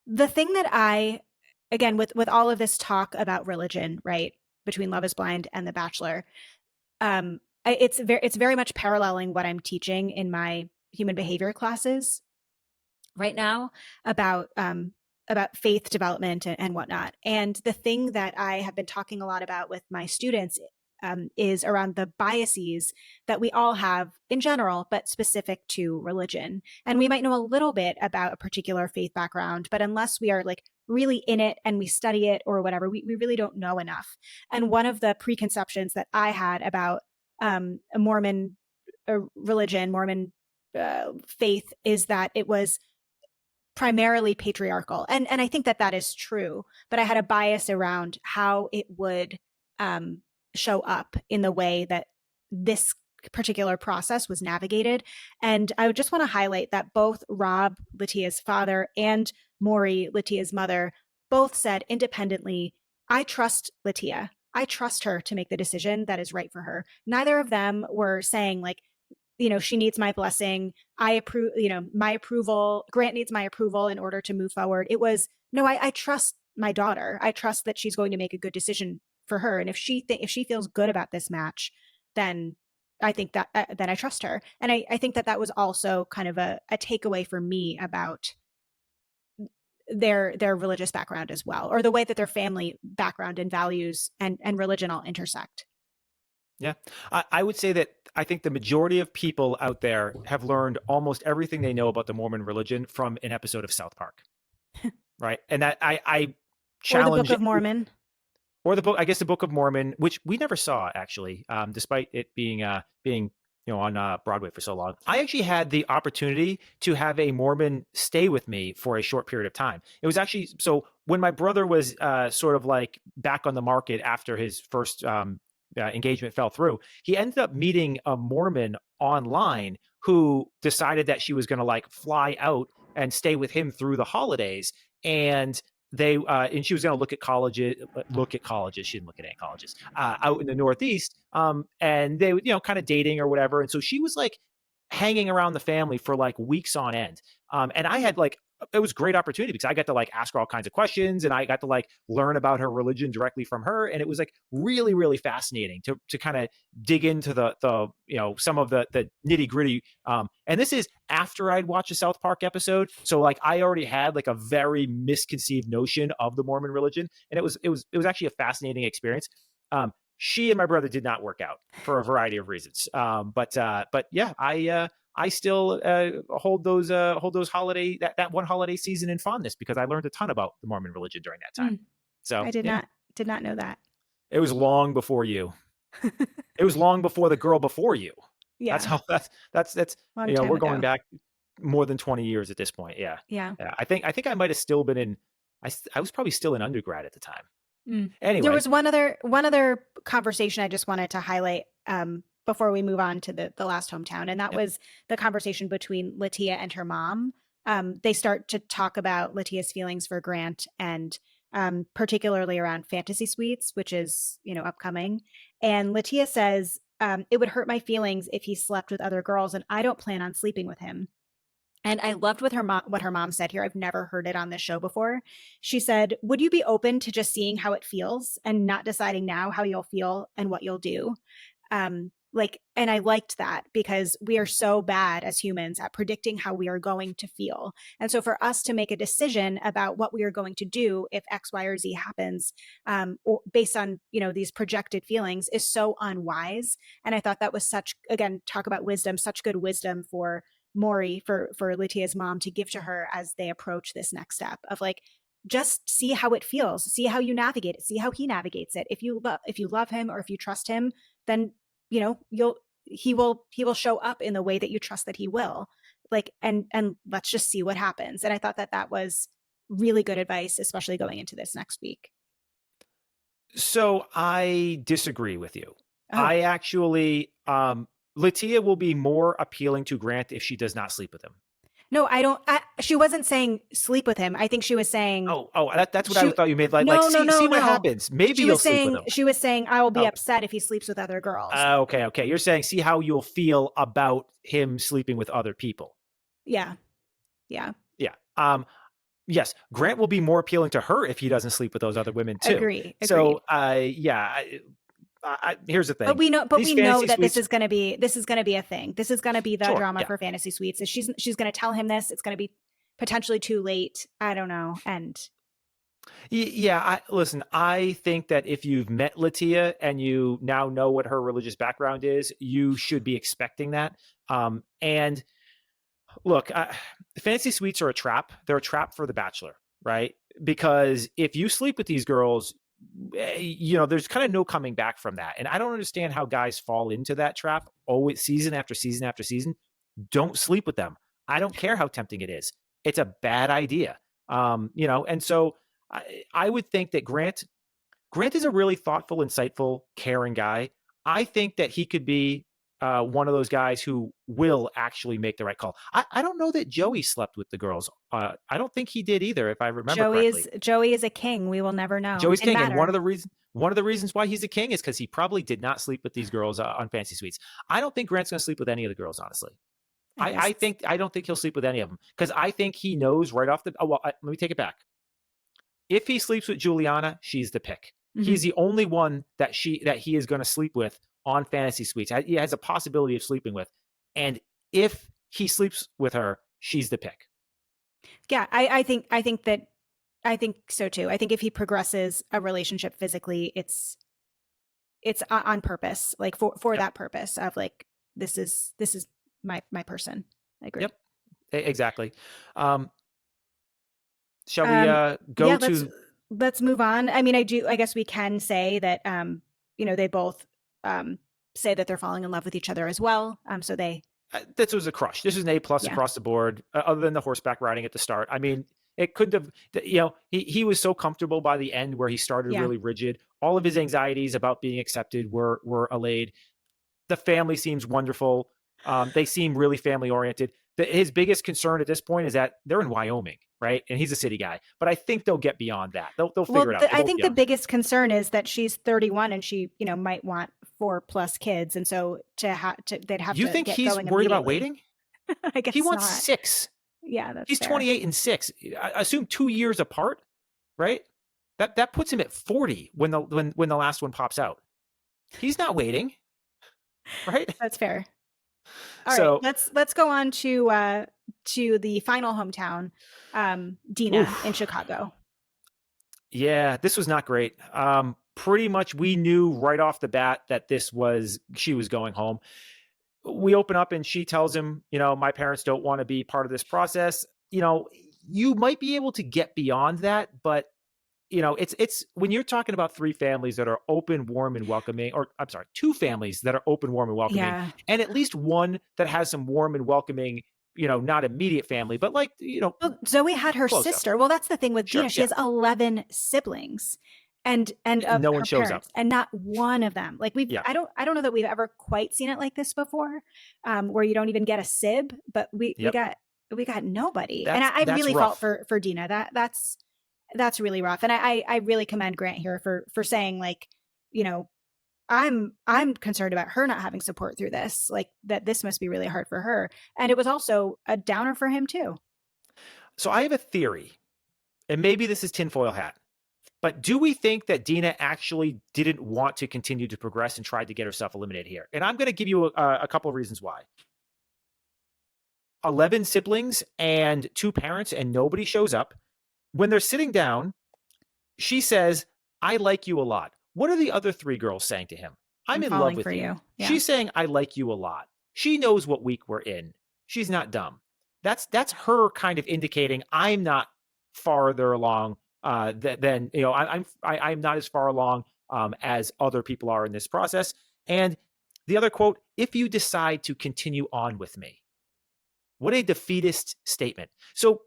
The thing that again, with all of this talk about religion, right, between Love is Blind and The Bachelor, it's very much paralleling what I'm teaching in my human behavior classes right now about faith development and whatnot. And the thing that I have been talking a lot about with my students is around the biases that we all have in general, but specific to religion. And we might know a little bit about a particular faith background, but unless we are like really in it and we study it or whatever, we really don't know enough. And one of the preconceptions that I had about a Mormon religion, Mormon faith, is that it was primarily patriarchal. And I think that that is true, but I had a bias around how it would show up in the way that this particular process was navigated. And I would just want to highlight that both Rob, Latia's father, and Maury, Latia's mother, both said independently, I trust Latia. I trust her to make the decision that is right for her. Neither of them were saying, like, she needs my blessing. I approve, my approval. Grant needs my approval in order to move forward. It was, no, I trust my daughter. I trust that she's going to make a good decision for her. And if she feels good about this match, then I think that then I trust her. And I think that was also kind of a takeaway for me about their religious background as well, or the way that their family background and values and religion all intersect. Yeah. I would say that I think the majority of people out there have learned almost everything they know about the Mormon religion from an episode of South Park. Right. And that I challenge. Or the Book of Mormon. Or the book, I guess, the Book of Mormon, which we never saw, actually, despite it being on Broadway for so long. I actually had the opportunity to have a Mormon stay with me for a short period of time. It was actually, so when my brother was sort of like back on the market after his first engagement fell through, he ended up meeting a Mormon online who decided that she was going to like fly out and stay with him through the holidays. And and she was going to look at colleges. She didn't look at any colleges out in the Northeast. And they would, kind of dating or whatever. And so she was like hanging around the family for like weeks on end. And I had like, it was a great opportunity because I got to like ask her all kinds of questions, and I got to like learn about her religion directly from her. And it was like really, really fascinating to kind of dig into the some of the nitty gritty. And this is after I'd watched a South Park episode. So like I already had like a very misconceived notion of the Mormon religion. And it was actually a fascinating experience. She and my brother did not work out for a variety of reasons. But yeah, I still hold those that one holiday season in fondness because I learned a ton about the Mormon religion during that time. So I did not know that. It was long before you. It was long before the girl before you. That's Yeah. how that's Long time we're going ago. back more than 20 years at this point. Yeah. Yeah. Yeah. I think I might have still been in I was probably still in undergrad at the time. Mm. There Anyway, was one other conversation I just wanted to highlight before we move on to the last hometown, and that yep. was the conversation between Latia and her mom. They start to talk about Latia's feelings for Grant and particularly around fantasy suites, which is upcoming. And Latia says it would hurt my feelings if he slept with other girls, and I don't plan on sleeping with him. And I loved what her mom said here. I've never heard it on this show before. She said, "Would you be open to just seeing how it feels and not deciding now how you'll feel and what you'll do?" And I liked that because we are so bad as humans at predicting how we are going to feel. And so for us to make a decision about what we are going to do if X, Y, or Z happens, or based on these projected feelings, is so unwise. And I thought that was such, again, talk about wisdom, such good wisdom for Maury, for Latia's mom to give to her as they approach this next step of like, just see how it feels, see how you navigate it, see how he navigates it. If you love him or if you trust him, then he will show up in the way that you trust that he will. Like, and let's just see what happens. And I thought that was really good advice, especially going into this next week. So I disagree with you. Oh, I actually Latia will be more appealing to Grant if she does not sleep with him. no, I don't. She wasn't saying sleep with him. I think she was saying That's what I she. thought you made. Like No, no, see no, what no. happens. Maybe She you'll was sleep with saying him. I will be Oh, upset if he sleeps with other girls. okay, okay. You're saying see how you'll feel about him sleeping with other people. Yeah, yeah. Yeah. Yes, Grant will be more appealing to her if he doesn't sleep with those other women too. Agree, agreed. So, yeah, here's the But thing: but these we know fantasy that this suites, is going to be a thing. This is going to be the sure, drama yeah, for fantasy suites. She's going to tell him this. It's going to be potentially too late. I don't know. And yeah. Listen, I think that if you've met Latia and you now know what her religious background is, you should be expecting that. And look, fantasy suites are a trap. They're a trap for the Bachelor, right? Because if you sleep with these girls, there's kind of no coming back from that. And I don't understand how guys fall into that trap always, season after season after season. Don't sleep with them. I don't care how tempting it is. It's a bad idea. And so I would think that Grant is a really thoughtful, insightful, caring guy. I think that he could be one of those guys who will actually make the right call. I don't know that Joey slept with the girls. I don't think he did either, if I remember correctly. Joey is a king. We will never know. Joey's Didn't king, and matter. one of the reasons why he's a king is because he probably did not sleep with these girls on fantasy suites. I don't think Grant's going to sleep with any of the girls, honestly. I guess. I don't think he'll sleep with any of them because I think he knows right off the. Oh well, let me take it back. If he sleeps with Juliana, she's the pick. Mm-hmm. He's the only one that he is going to sleep with on fantasy suites. He has a possibility of sleeping with, and if he sleeps with her, she's the pick. Yeah, I think so too. I think if he progresses a relationship physically, it's on purpose, like for Yep. that purpose of like this is my person. I agree. Yep. Exactly. Shall we Um, go yeah, to? let's move on. I mean, I guess we can say that they both say that they're falling in love with each other as well. So they This was a crush. This was an A+ yeah. across the board, other than the horseback riding at the start. I mean, it couldn't have. He was so comfortable by the end where he started Yeah. really rigid. All of his anxieties about being accepted were allayed. The family seems wonderful. They seem really family oriented. His biggest concern at this point is that they're in Wyoming, right? And he's a city guy. But I think they'll get beyond that. They'll figure it out. I think the biggest concern is that she's 31 and she, might want 4+ kids, and so they'd have You to think get he's going worried about immediately. waiting? I guess He wants not. 6. Yeah, that's He's fair. 28 and 6. I assume 2 years apart, right? That puts him at 40 when the last one pops out. He's not waiting, right? That's fair. All So, right, let's go on to the final hometown, Dina in Chicago. Yeah, this was not great. Pretty much we knew right off the bat that she was going home. We open up and she tells him, my parents don't want to be part of this process. You might be able to get beyond that, but it's when you're talking about three families that are open, warm, and welcoming, or I'm sorry, two families that are open, warm, and welcoming, Yeah. and at least one that has some warm and welcoming, not immediate family, but like, Well, Zoe had her close up. sister. Well, that's the thing with Dina. Sure. She Yeah. has 11 siblings and of No one her shows up. parents, and not one of them. Like Yeah. I don't know that we've ever quite seen it like this before, where you don't even get a sib, but we Yep. got nobody. And That's I that's really felt rough. for Dina. That's really rough. And I really commend Grant here for saying, like, you know, I'm concerned about her not having support through this, like that this must be really hard for her. And it was also a downer for him too. So I have a theory, and maybe this is tinfoil hat, but do we think that Dina actually didn't want to continue to progress and tried to get herself eliminated here? And I'm going to give you a couple of reasons why. 11 siblings and two parents, and nobody shows up. When they're sitting down, she says, I like you a lot. What are the other three girls saying to him? I'm I'm in love falling with for you. you. Yeah. She's saying, I like you a lot. She knows what week we're in. She's not dumb. That's her kind of indicating I'm not farther along than I'm not as far along as other people are in this process. And the other quote, if you decide to continue on with me, what a defeatist statement. So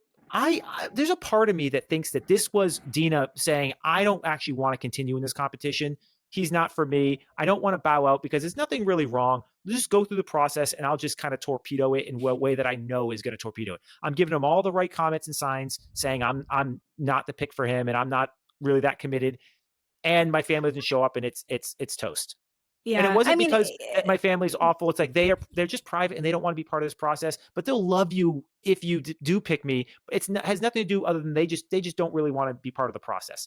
there's a part of me that thinks that this was Dina saying, I don't actually want to continue in this competition. He's not for me. I don't want to bow out because there's nothing really wrong. Just go through the process and I'll just kind of torpedo it in a way that I know is going to torpedo it. I'm giving him all the right comments and signs saying I'm not the pick for him and I'm not really that committed. And my family doesn't show up and it's toast. And it Yeah. I wasn't mean, because my family's awful. It's like they're just private and they don't want to be part of this process, but they'll love you if you do pick me. Has nothing to do other than they just don't really want to be part of the process.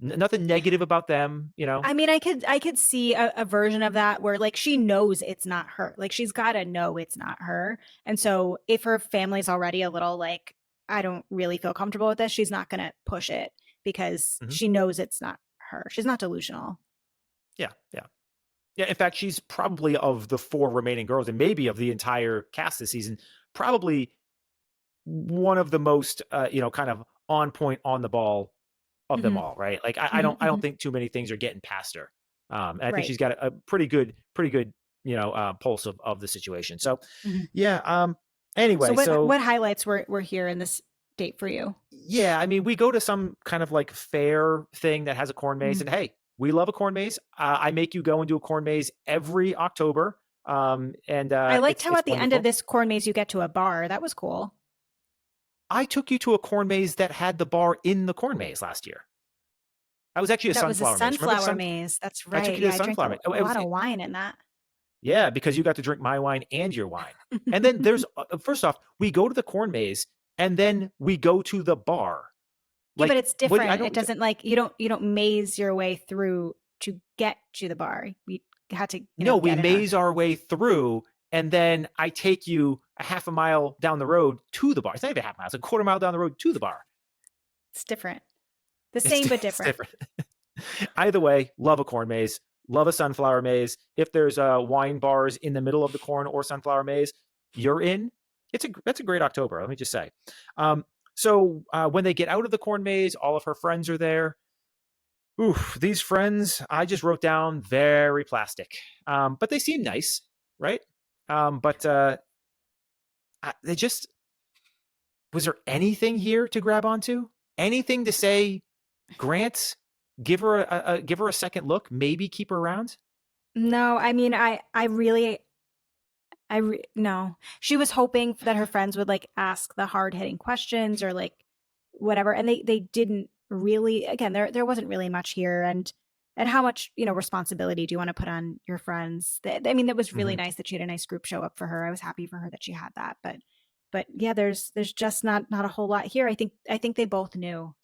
Nothing negative about them. I mean, I could see a version of that where, like, she knows it's not her. Like, she's got to know it's not her. And so if her family's already a little like, I don't really feel comfortable with this, she's not going to push it because Mhm. she knows it's not her. She's not delusional. Yeah. Yeah. In fact, she's probably, of the four remaining girls and maybe of the entire cast this season, probably one of the most, kind of on point, on the ball of them Hmm. all, right? Like I Hmm. don't think too many things are getting past her. And I think Right. she's got a pretty good, pulse of the situation. So, Hmm. yeah. So Anyway, so what highlights were here in this date for you? yeah, I mean, we go to some kind of like fair thing that has a corn maze, Mhm. and hey, we love a corn maze. I make you go and do a corn maze every October, and I liked it's how at the end of wonderful. this corn maze you get to a bar. That was cool. I took you to a corn maze that had the bar in the corn maze last year. I was actually a That was a sunflower maze. Remember the sunflower sun? maze. That's I took right. you to Yeah, the I drank sunflower maze. Oh, a lot of wine in that. yeah, because you got to drink my wine and your wine. And then there's first off, we go to the corn maze, and then we go to the bar. Yeah, but Like it's what? I different. It don't. doesn't, like, you don't maze your way through to get to the bar. We had to, No, we get in our maze our way through, and then I take you a half a mile down the road to the bar. It's not even a half mile; it's a quarter mile down the road to the bar. it's different. The It's, same but it's different. different. Either way, love a corn maze, love a sunflower maze. If there's wine bars in the middle of the corn or sunflower maze, you're in. That's a great October. Let me just say. So when they get out of the corn maze, all of her friends are there. Oof, these friends I just wrote down very plastic, but they seem nice, right? But they just was there anything here to grab onto? Anything to say, Grant, give her a second look, maybe keep her around? No, I mean, I really no. She was hoping that her friends would, like, ask the hard-hitting questions or, like, whatever, and they didn't really. Again, there wasn't really much here. And how much, responsibility do you want to put on your friends? I mean, it was really Hmm. nice that she had a nice group show up for her. I was happy for her that she had that, but yeah, there's just not a whole lot here. I think they both knew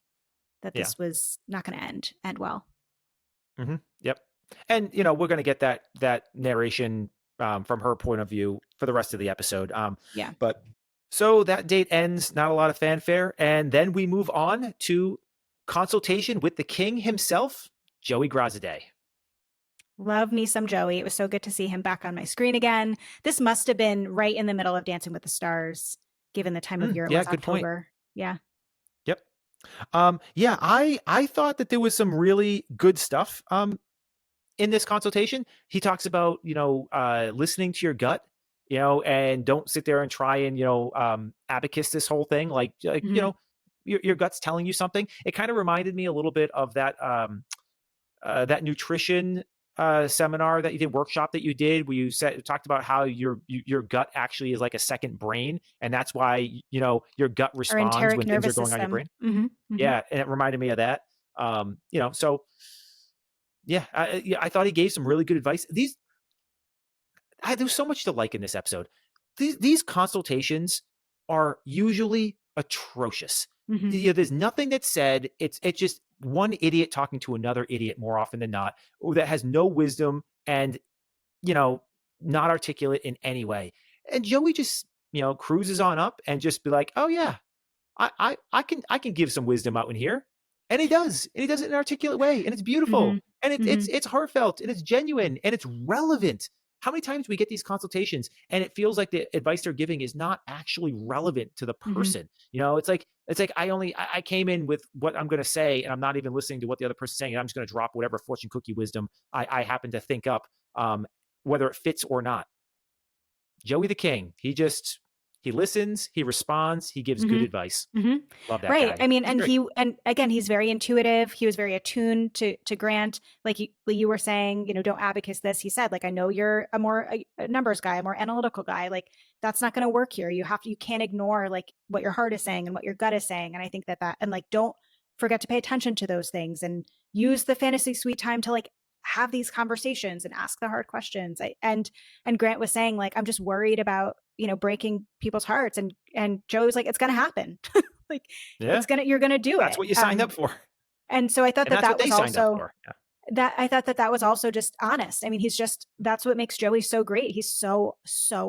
that Yeah. this was not going to end well. Yep. And we're going to get that narration from her point of view for the rest of the episode. Yeah. But so that date ends, not a lot of fanfare, and then we move on to consultation with the king himself, Joey Grazadeh. Love me some Joey. It was so good to see him back on my screen again. This must have been right in the middle of Dancing with the Stars, given the time of year it Yeah, was good point. October. Yeah. Yep. Yeah, I thought that there was some really good stuff in this consultation. He talks about, listening to your gut, and don't sit there and try and, abacus this whole thing. Like, Mhm. your gut's telling you something. It kind of reminded me a little bit of that nutrition seminar that you did, workshop that you did, where you talked about how your gut actually is like a second brain, and that's why your gut Our responds enteric when things are nervous going on your system. brain. Mhm. Mhm. Yeah, and it reminded me of that. So yeah, I thought he gave some really good advice. There's so much to like in this episode. These consultations are usually atrocious. Mhm. There's nothing that's said. It's just one idiot talking to another idiot more often than not, that has no wisdom and you know not articulate in any way. And Joey just cruises on up and just be like, oh yeah, I can give some wisdom out in here, and he does it in an articulate way, and it's beautiful, Mhm. and Mhm. it's heartfelt, and it's genuine, and it's relevant. How many times we get these consultations, and it feels like the advice they're giving is not actually relevant to the Mhm. person? It's like I came in with what I'm going to say, and I'm not even listening to what the other person's saying, and I'm just going to drop whatever fortune cookie wisdom I happen to think up, whether it fits or not. Joey the King, he listens, he responds, he gives good Mhm. advice. Mhm. Love that Right. guy. I mean, He's great. and again, he's very intuitive. He was very attuned to Grant. Like you were saying, don't abacus this. He said, like, I know you're a numbers guy, a more analytical guy. Like, that's not going to work here. You can't ignore like what your heart is saying and what your gut is saying. And I think and like, don't forget to pay attention to those things and use the fantasy suite time to like have these conversations and ask the hard questions. And Grant was saying, like, I'm just worried about, breaking people's hearts. And Joe was like, it's going to happen. Like, Yeah, you're going to do that's it. what you signed up for, And so I thought and that that's what that they was signed up also for. Yeah. that was also just honest. I mean, that's what makes Joey so great. He's so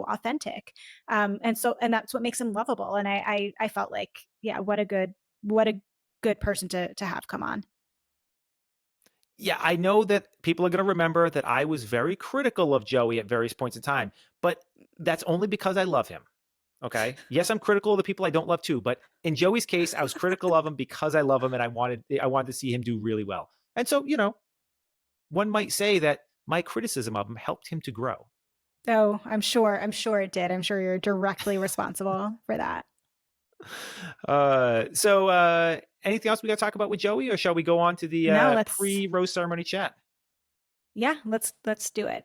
authentic. And that's what makes him lovable. And I felt like, yeah, what a good person to have come on. Yeah, I know that people are going to remember that I was very critical of Joey at various points in time, but that's only because I love him. Okay. Yes, I'm critical of the people I don't love too, but in Joey's case, I was critical of him because I love him and I wanted to see him do really well. And so, one might say that my criticism of him helped him to grow. Oh, I'm sure it did. I'm sure you're directly responsible for that. Anything else we got to talk about with Joey, or shall we go on to the No, pre-rose ceremony chat? yeah, let's do it.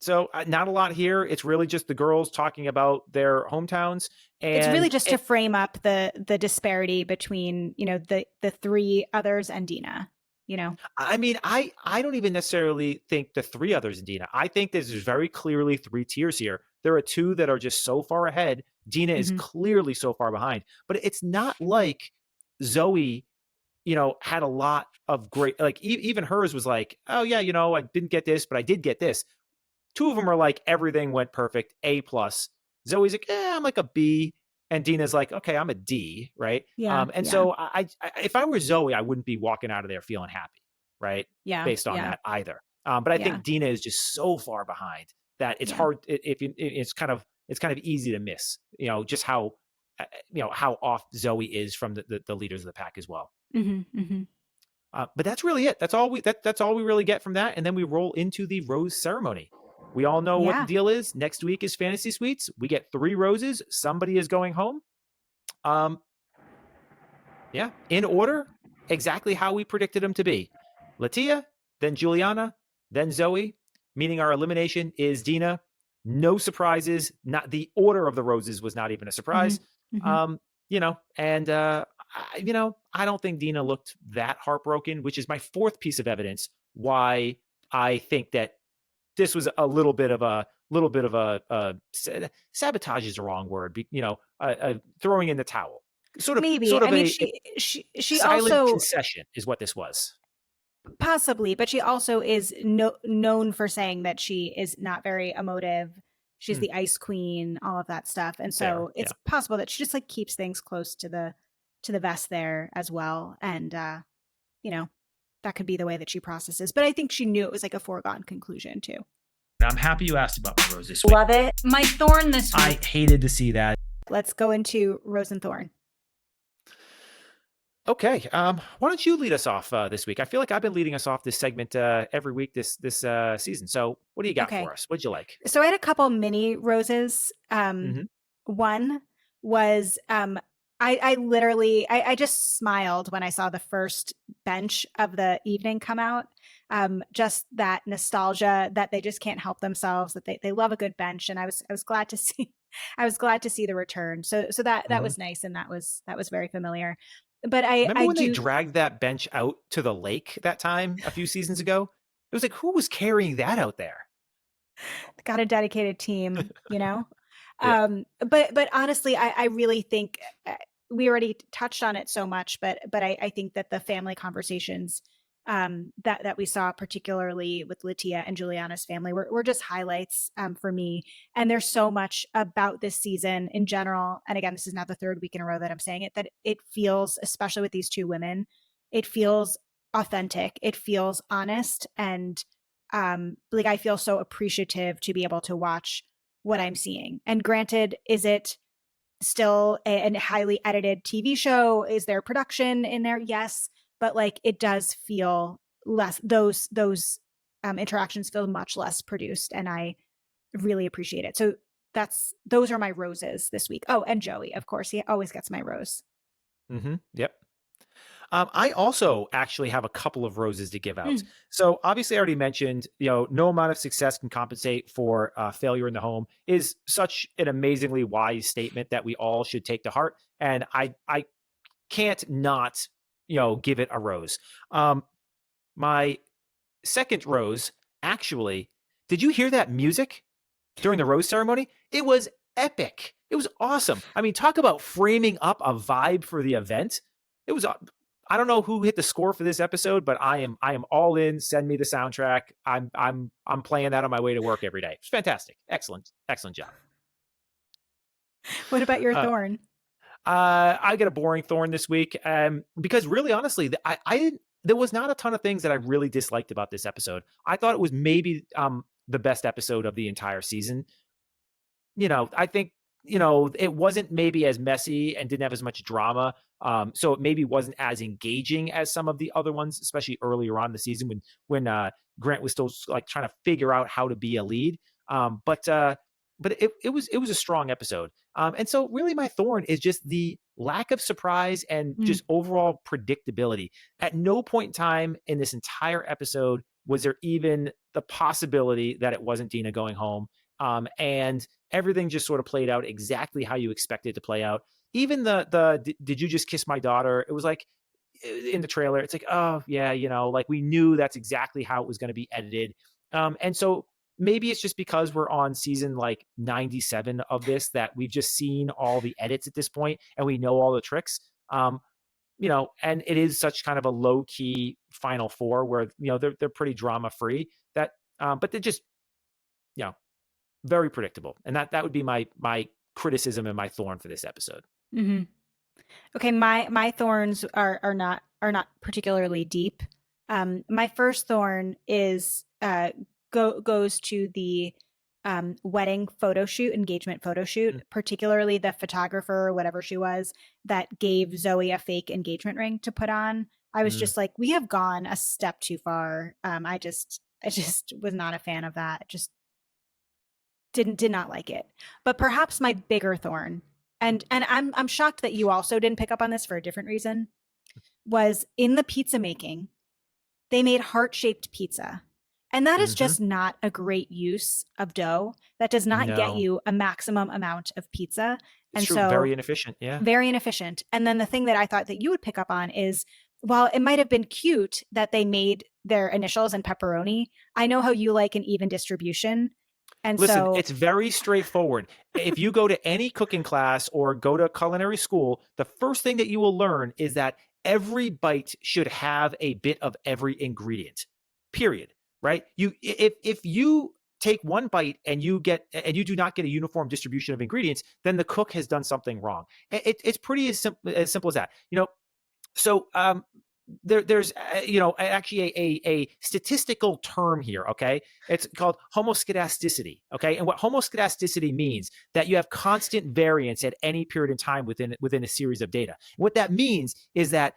So, not a lot here. It's really just the girls talking about their hometowns, It's really and just to frame up the disparity between, the three others and Dina, you know. I mean, I don't even necessarily think the three others in Dina. I think there's very clearly three tiers here. There are two that are just so far ahead. Dina is Mhm. clearly so far behind. But it's not like Zoe, had a lot of great, like even hers was like, oh yeah, I didn't get this, but I did get this. Two of them are like everything went perfect, A plus. Zoe's like, I'm like a B, and Dina's like, okay, I'm a D, right? Yeah, And yeah, so if I were Zoe, I wouldn't be walking out of there feeling happy, right? yeah, Based on yeah, that either. But I yeah, think Dina is just so far behind that it's yeah. hard. It's kind of easy to miss, just how off Zoe is from the leaders of the pack as well. Mhm, mhm. But that's really it. That's all we really get from that. And then we roll into the rose ceremony. We all know what the Yeah. deal is. Next week is Fantasy Suites. We get 3 roses. Somebody is going home. Um, yeah, in order, exactly how we predicted them to be. Latia, then Juliana, then Zoe. Meaning our elimination is Dina. No surprises. Not the order of the roses was not even a Mhm, surprise. mhm. I don't think Dina looked that heartbroken, which is my fourth piece of evidence why I think that this was a little bit of a sabotage is the wrong word. Throwing in the towel, sort of Maybe. sort I of mean, a she silent also concession is what this was. possibly, but she also is known for saying that she is not very emotive. She's Hmm, the ice queen, all of that stuff. And fair, so yeah. it's possible that she just like keeps things close to the vest there as well. And you know, that could be the way that she processes. But I think she knew it was like a foregone conclusion too. I'm happy you asked about my rose this week. Love it. My thorn this week. I hated to see that. Let's go into Rose and Thorn. Okay. Why don't you lead us off this week? I feel like I've been leading us off this segment every week this season. So what do you got Okay. for us? What'd you like? So I had a couple mini roses. Hmm. One was I literally I just smiled when I saw the first bench of the evening come out. Just that nostalgia that they just can't help themselves, that they love a good bench. And I was glad to see I was glad to see the return. So that Hmm. was nice, and that was very familiar. But I Remember I when they do dragged that bench out to the lake that time a few seasons ago? It was like, who was carrying that out there? got a dedicated team, you know? Yeah. But honestly, I really think we already touched on it so much, but I think that the family conversations that we saw, particularly with Latia and Juliana's family, were just highlights for me. And there's so much about this season in general. And again, this is now the third week in a row that I'm saying it, that it feels, especially with these two women, it feels authentic. It feels honest, and like I feel so appreciative to be able to watch what I'm seeing. And granted, is it still a highly edited TV show? Is there production in there? Yes, but like it does feel less. Those interactions feel much less produced, and I really appreciate it. So those are my roses this week. Oh, and Joey, of course, he always gets my rose. Yep. I also actually have a couple of roses to give out. Mm, So obviously, I already mentioned, no amount of success can compensate for failure in the home is such an amazingly wise statement that we all should take to heart. And I can't not, give it a rose. My second rose, actually, did you hear that music during the rose ceremony? It was epic. It was awesome. I mean, talk about framing up a vibe for the event. It was I don't know who hit the score for this episode, but I am all in. Send me the soundtrack. I'm playing that on my way to work every day. It's fantastic. Excellent job. what about your Uh, thorn? I get a boring thorn this week, because really, honestly, I didn't. There was not a ton of things that I really disliked about this episode. I thought it was maybe the best episode of the entire season. I think, it wasn't maybe as messy and didn't have as much drama. So it maybe wasn't as engaging as some of the other ones, especially earlier on in the season when Grant was still like trying to figure out how to be a lead. But it was a strong episode. And so really my thorn is just the lack of surprise and Mm, just overall predictability. At no point in time in this entire episode was there even the possibility that it wasn't Dina going home. And everything just sort of played out exactly how you expect it to play out. Even the did you just kiss my daughter? It was like in the trailer, it's like, oh yeah, like we knew that's exactly how it was going to be edited. And so maybe it's just because we're on season like 97 of this that we've just seen all the edits at this point and we know all the tricks. And it is such kind of a low key final four where they're pretty drama free that but they're just you know very predictable. And that would be my criticism and my thorn for this episode. hmm Okay, my thorns are not particularly deep. My first thorn is goes to the wedding photo shoot, engagement photo shoot, particularly the photographer, whatever she was, that gave Zoe a fake engagement ring to put on. I was Mm-hmm. just like, we have gone a step too far. I just was not a fan of that. Just did not like it. But perhaps my bigger thorn, and I'm shocked that you also didn't pick up on this for a different reason, was in the pizza making. They made heart-shaped pizza. And that is Mm-hmm. just not a great use of dough. That does not get No, you a maximum amount of pizza. it's And true. Very so inefficient. Yeah. very inefficient. And then the thing that I thought that you would pick up on is, while it might have been cute that they made their initials in pepperoni, I know how you like an even distribution. And Listen, so it's very straightforward. If you go to any cooking class or go to culinary school, the first thing that you will learn is that every bite should have a bit of every ingredient. Period. Right? If you take one bite and you do not get a uniform distribution of ingredients, then the cook has done something wrong. It's pretty as simple as that. So there's actually a statistical term here. Okay, it's called homoscedasticity. Okay, and what homoscedasticity means that you have constant variance at any period in time within a series of data. What that means is that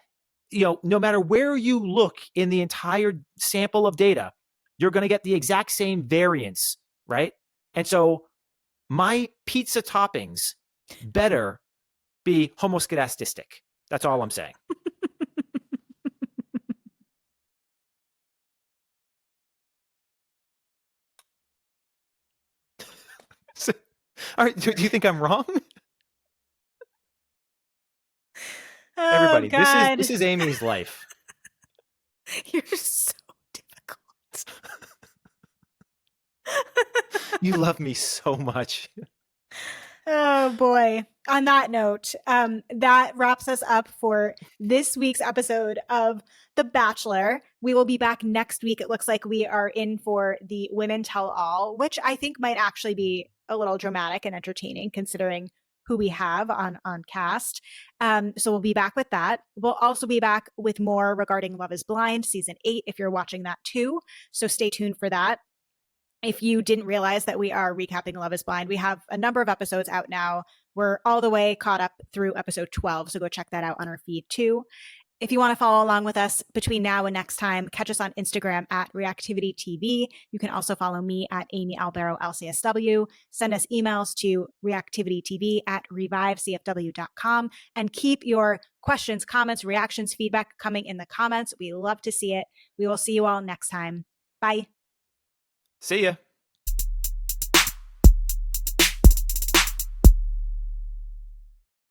no matter where you look in the entire sample of data, you're going to get the exact same variance, right? And so my pizza toppings better be homoscedastic. That's all I'm saying. So, all right, do you think I'm wrong? Oh Everybody, God. this is Amy's life. You're so difficult. You love me so much. Oh boy. On that note, that wraps us up for this week's episode of The Bachelor. We will be back next week. It looks like we are in for the Women Tell All, which I think might actually be a little dramatic and entertaining considering who we have on cast. So we'll be back with that. We'll also be back with more regarding Love is Blind season 8 if you're watching that too. So stay tuned for that. If you didn't realize that we are recapping Love is Blind, we have a number of episodes out now. We're all the way caught up through episode 12, so go check that out on our feed too. If you want to follow along with us between now and next time, catch us on Instagram at Reactivity TV. You can also follow me at Amy Albero LCSW. Send us emails to reactivitytv at revivecfw.com and keep your questions, comments, reactions, feedback coming in the comments. We love to see it. We will see you all next time. Bye. See ya.